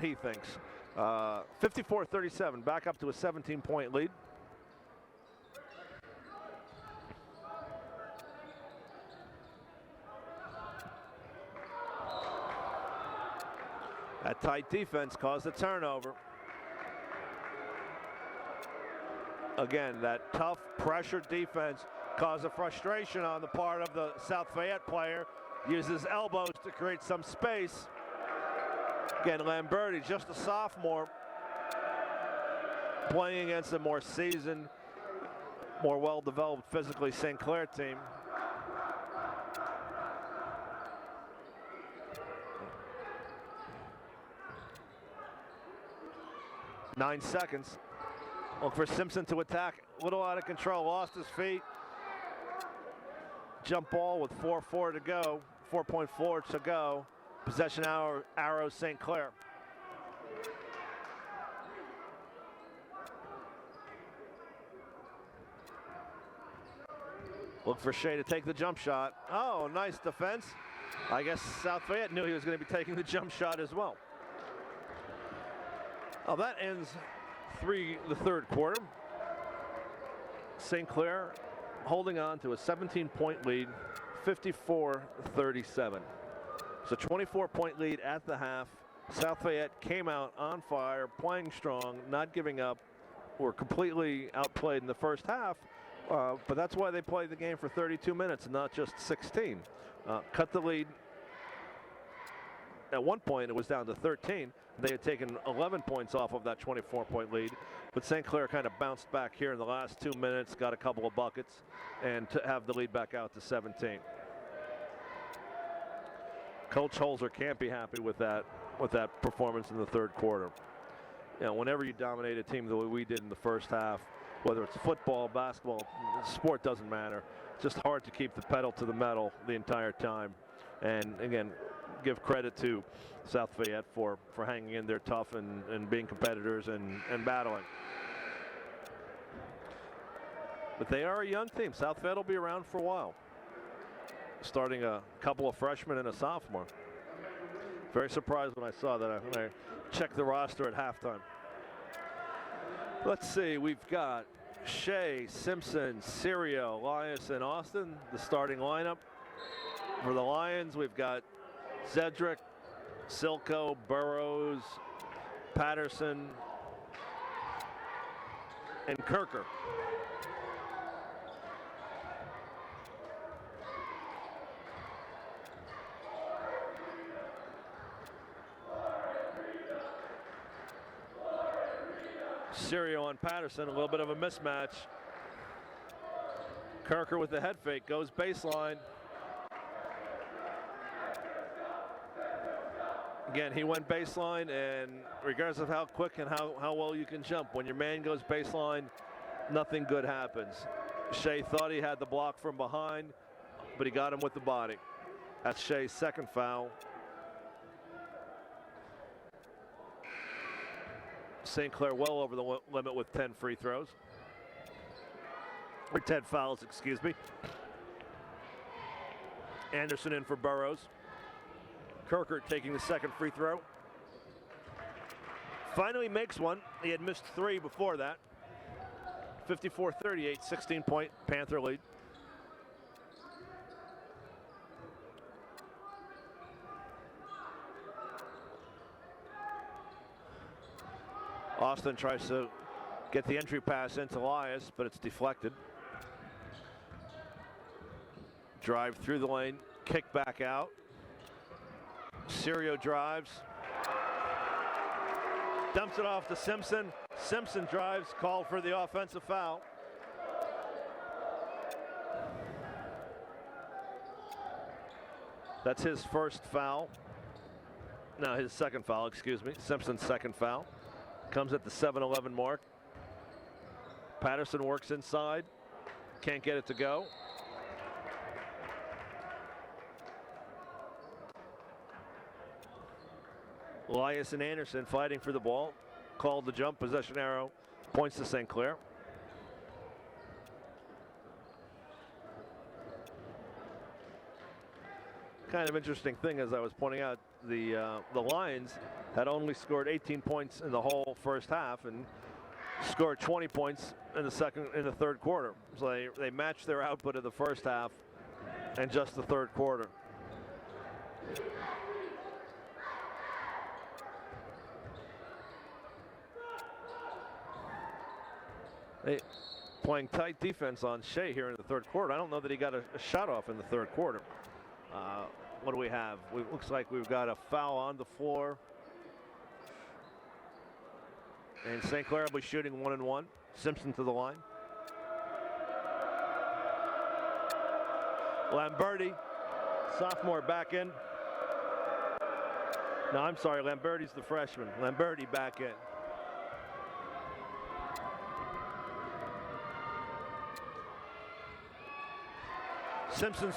he thinks. 54-37, back up to a 17-point lead. That tight defense caused a turnover. Again, that tough pressure defense caused a frustration on the part of the South Fayette player. Uses elbows to create some space. Again, Lamberti, just a sophomore, playing against a more seasoned, more well-developed physically St. Clair team. Nine seconds. Look for Simpson to attack. A little out of control, lost his feet. Jump ball with 4:4 to go, 4.4 to go. Possession arrow St. Clair. Look for Shea to take the jump shot. Oh, nice defense. I guess South Fayette knew he was going to be taking the jump shot as well. Oh, that ends the third quarter. St. Clair holding on to a 17-point lead, 54-37. It's a 24-point lead at the half. South Fayette came out on fire, playing strong, not giving up. Were completely outplayed in the first half, but that's why they played the game for 32 minutes and not just 16. Cut the lead. At one point, it was down to 13. They had taken 11 points off of that 24-point lead, but St. Clair kind of bounced back here in the last 2 minutes, got a couple of buckets, and to have the lead back out to 17. Coach Holzer can't be happy with that performance in the third quarter. You know, whenever you dominate a team the way we did in the first half, whether it's football, basketball, sport doesn't matter. It's just hard to keep the pedal to the metal the entire time. And again, give credit to South Fayette for hanging in there tough and being competitors and battling. But they are a young team. South Fayette will be around for a while. Starting a couple of freshmen and a sophomore. Very surprised when I saw that when I checked the roster at halftime. Let's see, we've got Shea, Simpson, Sirio, Elias, and Austin, the starting lineup. For the Lions, we've got Zedrick, Silko, Burrows, Patterson, and Kirker. Sirio on Patterson, a little bit of a mismatch. Kirker with the head fake, goes baseline. Again, he went baseline, and regardless of how quick and how well you can jump, when your man goes baseline, nothing good happens. Shea thought he had the block from behind, but he got him with the body. That's Shea's second foul. St. Clair well over the limit with 10 free throws. Or 10 fouls, excuse me. Anderson in for Burrows. Kirker taking the second free throw. Finally makes one. He had missed 3 before that. 54-38, 16-point Panther lead. Austin tries to get the entry pass into Elias, but it's deflected. Drive through the lane, kick back out. Serio drives. Dumps it off to Simpson. Simpson drives, called for the offensive foul. That's his first foul. No, his second foul, excuse me. Simpson's second foul. Comes at the 7-11 mark. Patterson works inside. Can't get it to go. Elias and Anderson fighting for the ball. Called the jump, possession arrow. Points to St. Clair. Kind of interesting thing, as I was pointing out, the Lions had only scored 18 points in the whole first half and scored 20 points in the third quarter. So they matched their output of the first half and just the third quarter. They playing tight defense on Shea here in the third quarter. I don't know that he got a shot off in the third quarter. What do we have? It looks like we've got a foul on the floor. And St. Clair will be shooting 1-1. Simpson to the line. Lamberti, sophomore, back in. No, I'm sorry, Lamberti's the freshman. Lamberti back in. Simpson's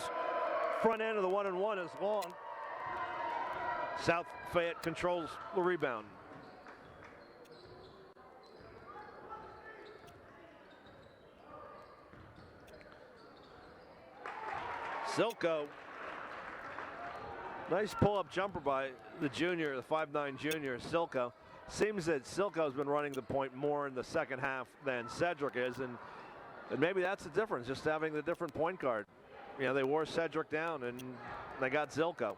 front end of the 1-1 is long. South Fayette controls the rebound. Silko. Nice pull-up jumper by the junior, the 5'9" junior, Silko. Seems that Silko's been running the point more in the second half than Cedric is, and maybe that's the difference, just having the different point guard. You know, they wore Cedric down and they got Zilko.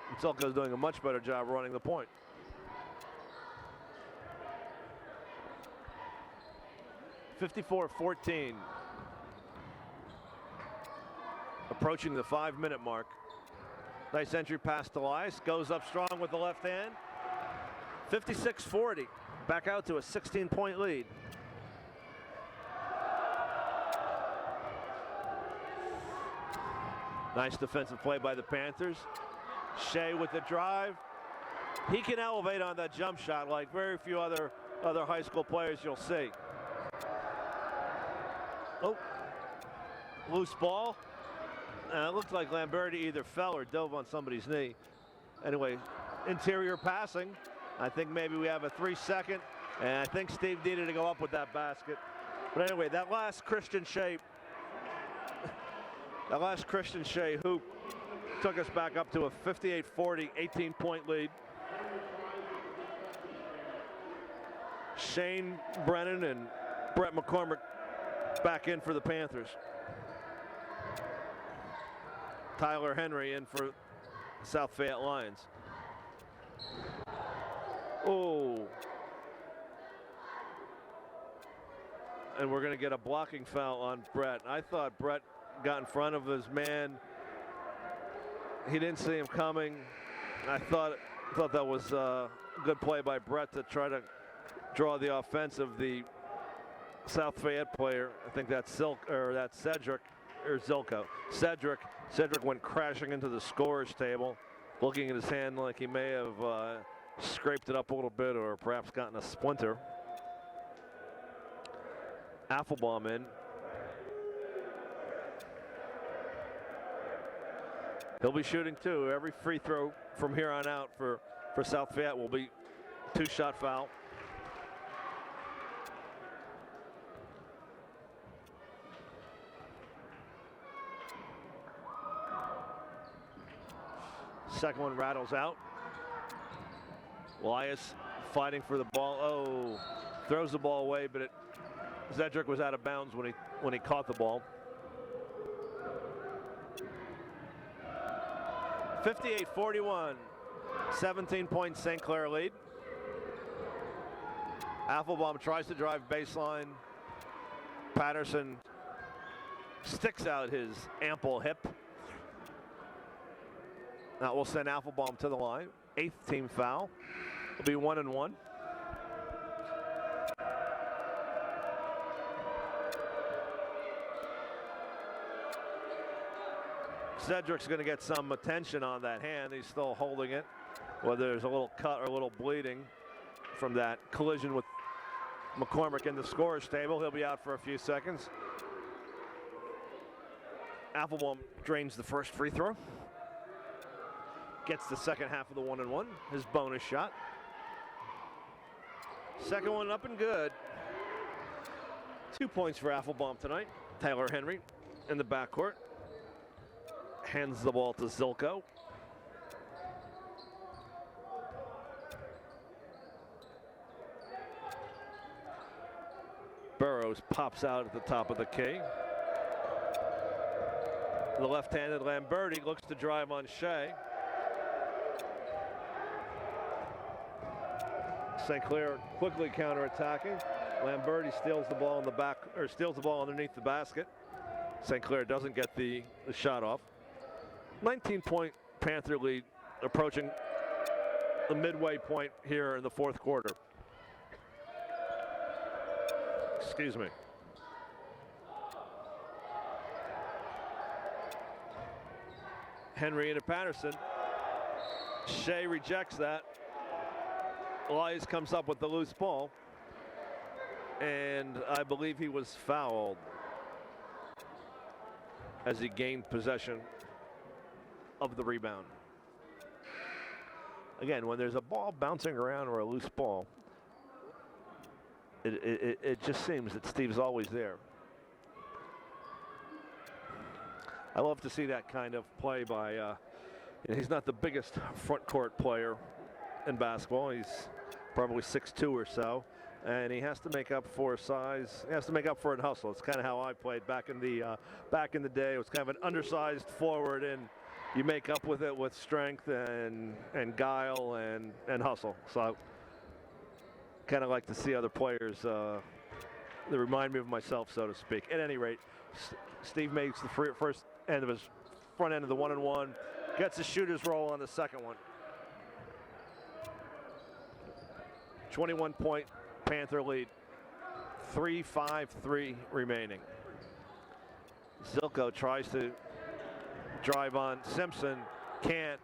And Zilko's doing a much better job running the point. (54-14). Approaching the 5-minute mark. Nice entry pass to Elias. Goes up strong with the left hand. 56-40. Back out to a 16-point lead. Nice defensive play by the Panthers. Shea with the drive. He can elevate on that jump shot like very few other high school players you'll see. Oh, loose ball. It looked like Lamberti either fell or dove on somebody's knee. Anyway, interior passing. I think maybe we have a 3-second, and I think Steve needed to go up with that basket. But anyway, that last Christian Shea hoop took us back up to a 58-40, 18-point lead. Shane Brennan and Brett McCormick back in for the Panthers. Tyler Henry in for South Fayette Lions. Oh. And we're going to get a blocking foul on Brett. I thought Brett got in front of his man. He didn't see him coming. I thought that was a good play by Brett to try to draw the offense of the South Fayette player. I think that's Cedric or Zilko. Cedric went crashing into the scorer's table, looking at his hand like he may have scraped it up a little bit or perhaps gotten a splinter. Applebaum in. He'll be shooting two. Every free throw from here on out for South Fayette will be two-shot foul. Second one rattles out. Elias fighting for the ball. Oh, throws the ball away, but Cedric was out of bounds when he caught the ball. 58-41, 17-point St. Clair lead. Applebaum tries to drive baseline. Patterson sticks out his ample hip. That will send Applebaum to the line. 8th team foul. It'll be 1-1. Cedric's going to get some attention on that hand. He's still holding it. Whether there's a little cut or a little bleeding from that collision with McCormick in the scorer's table, he'll be out for a few seconds. Applebaum drains the first free throw. Gets the second half of the 1-1, his bonus shot. Second one up and good. 2 points for Applebaum tonight. Tyler Henry in the backcourt. Hands the ball to Zilko. Burrows pops out at the top of the key. The left-handed Lamberti looks to drive on Shea. St. Clair quickly counterattacking. Lamberti steals the ball in the back, or steals the ball underneath the basket. St. Clair doesn't get the shot off. 19-point Panther lead, approaching the midway point here in the fourth quarter. Excuse me. Henry into Patterson. Shea rejects that. Elias comes up with the loose ball. And I believe he was fouled as he gained possession of the rebound. Again, when there's a ball bouncing around or a loose ball, it just seems that Steve's always there. I love to see that kind of play by, he's not the biggest front court player in basketball. He's probably 6'2" or so. And he has to make up for size. He has to make up for it in hustle. It's kind of how I played back in the day. It was kind of an undersized forward, and you make up with it with strength and guile and hustle. So I kind of like to see other players that remind me of myself, so to speak. At any rate, Steve makes the first end of his front end of the 1-1, gets a shooter's roll on the second one. 21-point Panther lead. 3:53 remaining. Zilko tries to drive on Simpson, can't.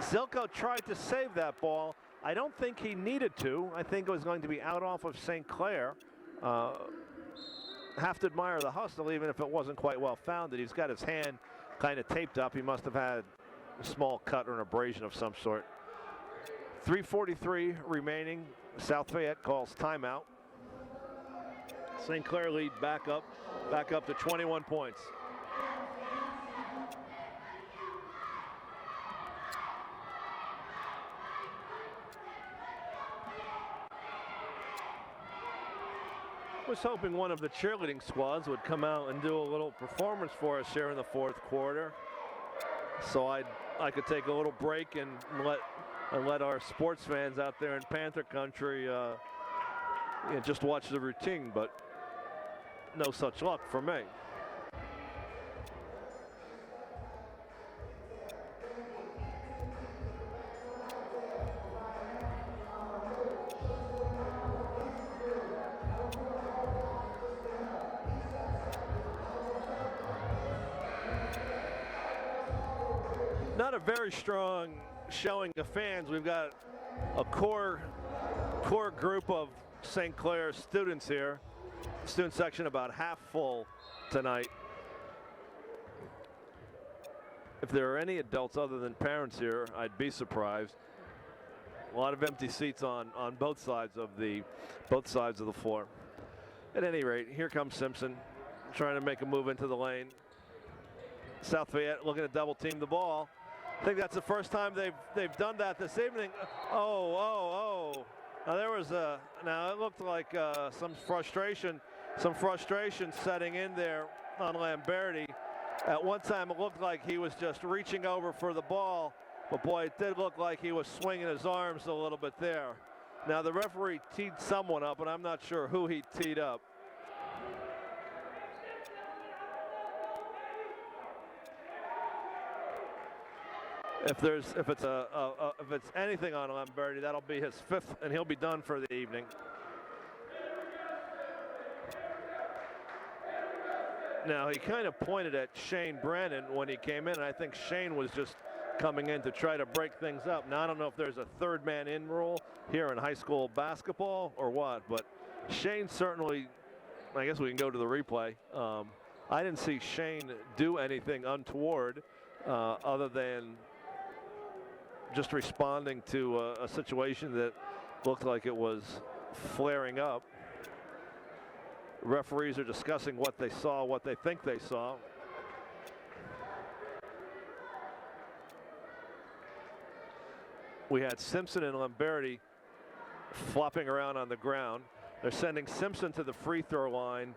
Zilko tried to save that ball. I don't think he needed to. I think it was going to be out off of St. Clair. Have to admire the hustle, even if it wasn't quite well founded. He's got his hand kind of taped up. He must have had a small cut or an abrasion of some sort. 3:43 remaining. South Fayette calls timeout. St. Clair lead back up to 21 points. Was hoping one of the cheerleading squads would come out and do a little performance for us here in the fourth quarter, so I could take a little break and let our sports fans out there in Panther country just watch the routine, but no such luck for me. Not a very strong showing of fans. We've got a core group of St. Clair students here. Student section about half full tonight. If there are any adults other than parents here, I'd be surprised. A lot of empty seats on both sides of the floor. At any rate, here comes Simpson trying to make a move into the lane. South Fayette looking to double team the ball. I think that's the first time they've done that this evening. Oh. Now it looked like some frustration setting in there on Lamberti. At one time it looked like he was just reaching over for the ball, but boy, it did look like he was swinging his arms a little bit there. Now the referee teed someone up, and I'm not sure who he teed up. If it's anything on Lamberti, that'll be his 5th, and he'll be done for the evening. Now he kind of pointed at Shane Brennan when he came in, and I think Shane was just coming in to try to break things up. Now I don't know if there's a third man in rule here in high school basketball or what, but Shane certainly, I guess we can go to the replay. I didn't see Shane do anything untoward other than just responding to a situation that looked like it was flaring up. Referees are discussing what they saw, what they think they saw. We had Simpson and Lamberti flopping around on the ground. They're sending Simpson to the free throw line,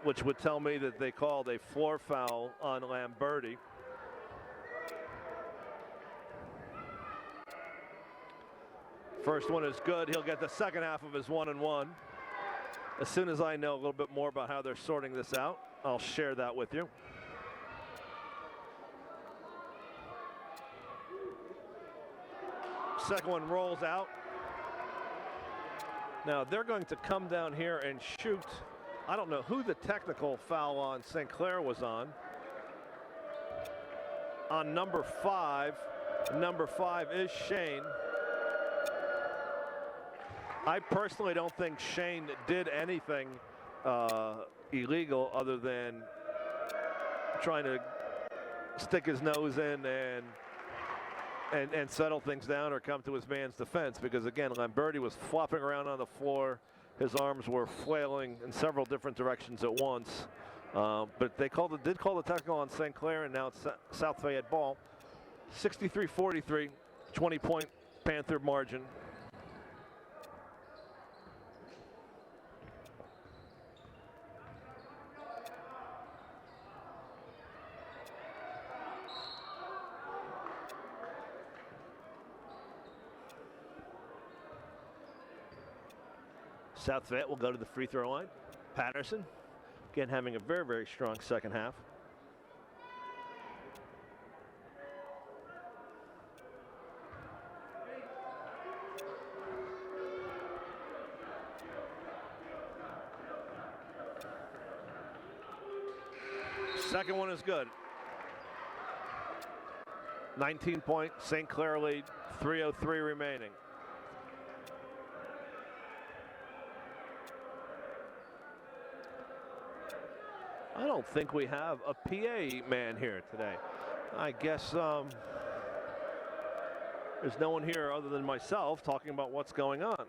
which would tell me that they called a floor foul on Lamberti. First one is good. He'll get the second half of his 1-and-1. As soon as I know a little bit more about how they're sorting this out, I'll share that with you. Second one rolls out. Now they're going to come down here and shoot. I don't know who the technical foul on St. Clair was on. On number 5. Number 5 is Shane. I personally don't think Shane did anything illegal other than trying to stick his nose in and settle things down or come to his man's defense, because again, Lamberti was flopping around on the floor. His arms were flailing in several different directions at once. But they did call the technical on St. Clair, and now it's South Fayette ball. 63-43, 20-point Panther margin. South Fayette will go to the free throw line. Patterson, again, having a very, very strong second half. Second one is good. 19-point St. Clair lead, 3:03 remaining. I don't think we have a PA man here today. I guess there's no one here other than myself talking about what's going on.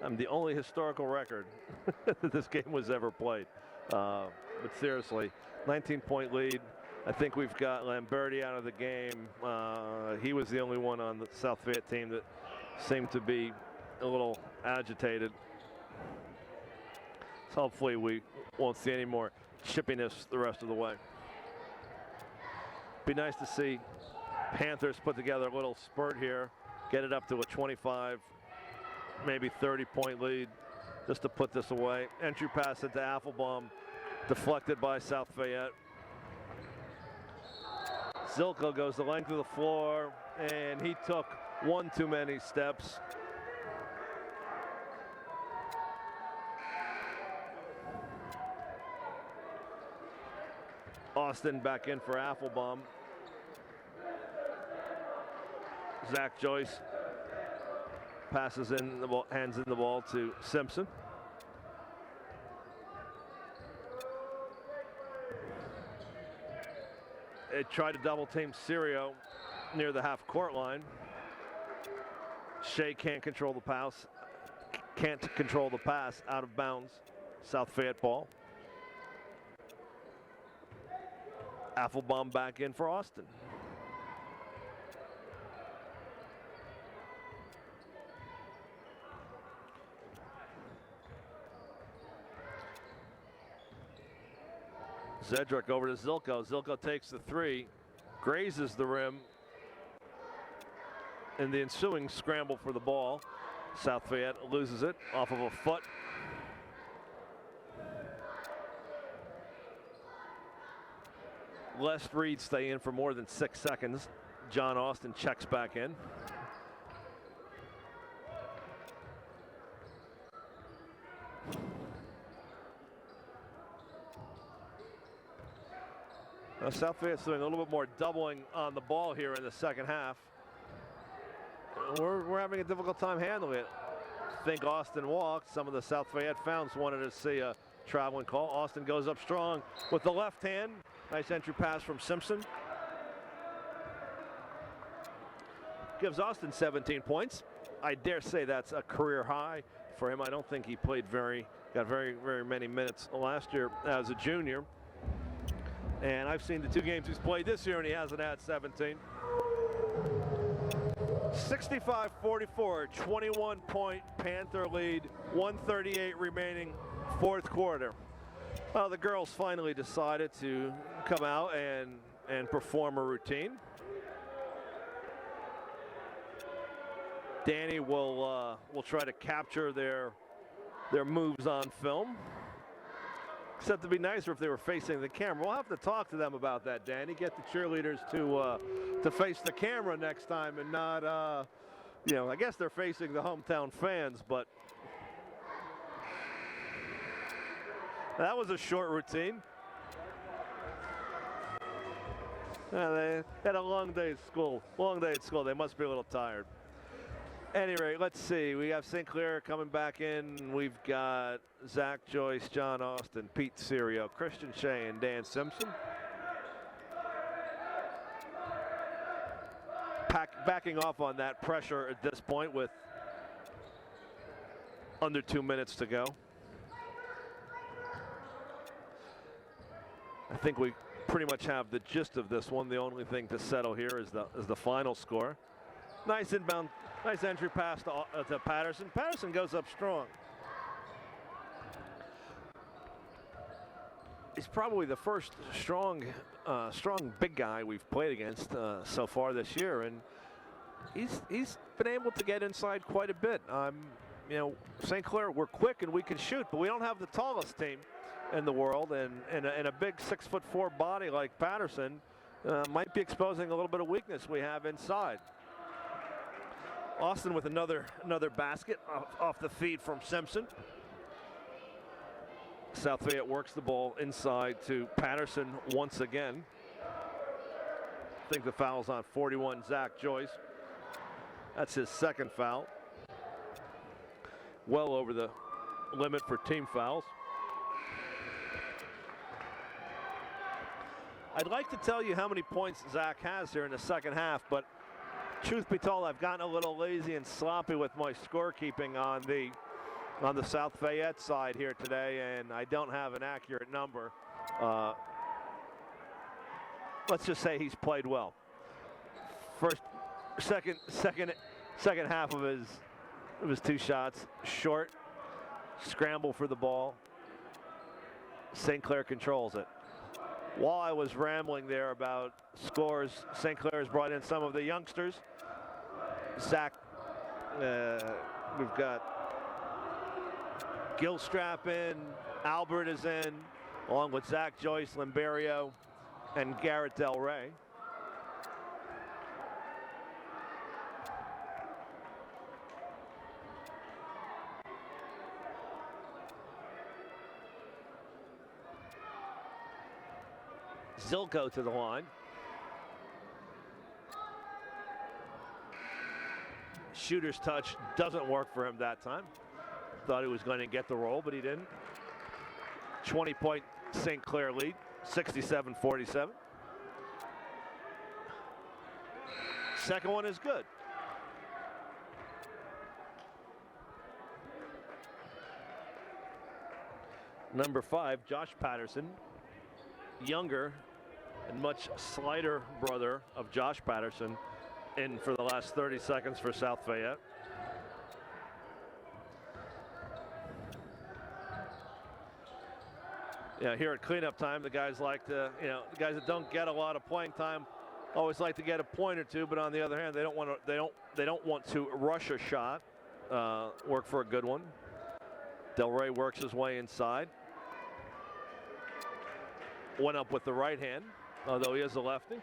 I'm the only historical record that this game was ever played. But seriously, 19-point lead. I think we've got Lamberti out of the game. He was the only one on the South Fayette team that seemed to be a little agitated. So hopefully we won't see any more chippiness the rest of the way. Be nice to see Panthers put together a little spurt here, get it up to a 25, maybe 30-point lead just to put this away. Entry pass into Affelbaum, deflected by South Fayette. Zilko goes the length of the floor, and he took one too many steps. Austin back in for Affelbaum. Zach Joyce passes in the ball, hands in the ball to Simpson. They tried to double team Serio near the half court line. Shea can't control the pass. Out of bounds. South Fayette ball. Affelbaum back in for Austin. Zedrick over to Zilko. Zilko takes the three, grazes the rim. in the ensuing scramble for the ball. South Fayette loses it off of a foot. Les Reed stay in for more than 6 seconds. John Austin checks back in. Now South Fayette's doing a little bit more doubling on the ball here in the second half. We're having a difficult time handling it. I think Austin walked. Some of the South Fayette fans wanted to see a traveling call. Austin goes up strong with the left hand. Nice entry pass from Simpson. Gives Austin 17 points. I dare say that's a career high for him. I don't think he played got very many minutes last year as a junior. And I've seen the 2 games he's played this year, and he hasn't had 17. 65-44, 21-point Panther lead, 1:38 remaining, fourth quarter. Well, the girls finally decided to come out and perform a routine. Danny will try to capture their moves on film. Except it'd be nicer if they were facing the camera. We'll have to talk to them about that, Danny. Get the cheerleaders to face the camera next time and not, I guess they're facing the hometown fans, but that was a short routine. They had a long day at school. They must be a little tired. At any rate, let's see. We have St. Clair coming back in. We've got Zach Joyce, John Austin, Pete Serio, Christian Shea, and Dan Simpson. Backing off on that pressure at this point with under 2 minutes to go. I think we pretty much have the gist of this one. The only thing to settle here is the final score. Nice inbound. Nice entry pass to Patterson. Patterson goes up strong. He's probably the first strong big guy we've played against so far this year, and he's been able to get inside quite a bit. St. Clair, we're quick and we can shoot, but we don't have the tallest team in the world, and a big 6'4" body like Patterson might be exposing a little bit of weakness we have inside. Austin with another basket off the feed from Simpson. South Fayette works the ball inside to Patterson once again. I think the foul's on 41, Zach Joyce. That's his second foul. Well over the limit for team fouls. I'd like to tell you how many points Zach has here in the second half, but truth be told, I've gotten a little lazy and sloppy with my scorekeeping on the South Fayette side here today, and I don't have an accurate number. Let's just say he's played well. Second half of his 2 shots short. Scramble for the ball. St. Clair controls it. While I was rambling there about scores, St. Clair has brought in some of the youngsters. Zach, we've got Gilstrap in, Albert is in, along with Zach Joyce, Limberio, and Garrett Del Rey. Zilko to the line. Shooter's touch doesn't work for him that time. Thought he was going to get the roll, but he didn't. 20-point St. Clair lead, 67-47. Second one is good. Number 5, Josh Patterson, younger and much slighter brother of Josh Patterson, in for the last 30 seconds for South Fayette. Yeah, here at cleanup time, the guys like to, the guys that don't get a lot of playing time always like to get a point or two, but on the other hand, they don't want to rush a shot. Work for a good one. Del Rey works his way inside. Went up with the right hand, although he is a lefty.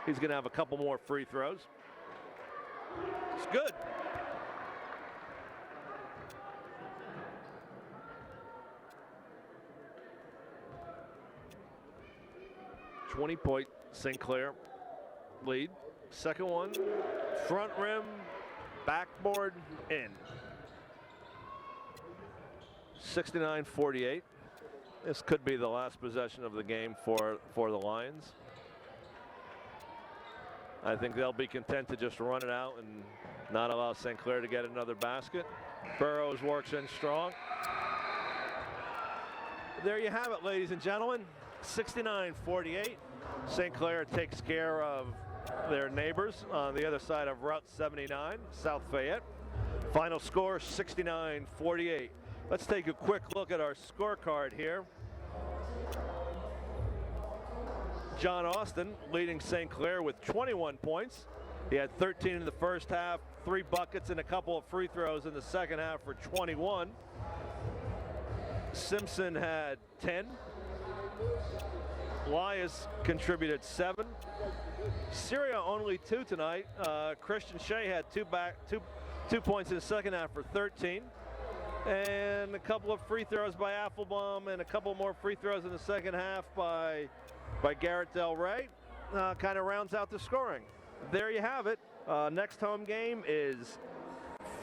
He's going to have a couple more free throws. It's good. .20 St. Clair lead. Second one, front rim, backboard, in. 69-48. This could be the last possession of the game for the Lions. I think they'll be content to just run it out and not allow St. Clair to get another basket. Burrows works in strong. There you have it, ladies and gentlemen. 69-48. St. Clair takes care of their neighbors on the other side of Route 79, South Fayette. Final score 69-48. Let's take a quick look at our scorecard here. John Austin leading St. Clair with 21 points. He had 13 in the first half, 3 buckets and a couple of free throws in the second half for 21. Simpson had 10. Elias contributed 7. Syria only 2 tonight. Christian Shea had 2 points in the second half for 13. And a couple of free throws by Applebaum and a couple more free throws in the second half by Garrett Del Rey. Kind of rounds out the scoring. There you have it. Next home game is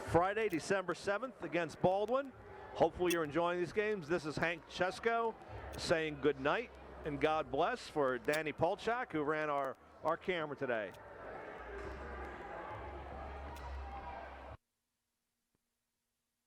Friday, December 7th against Baldwin. Hopefully you're enjoying these games. This is Hank Chesko saying good night and God bless for Danny Polchak, who ran our camera today.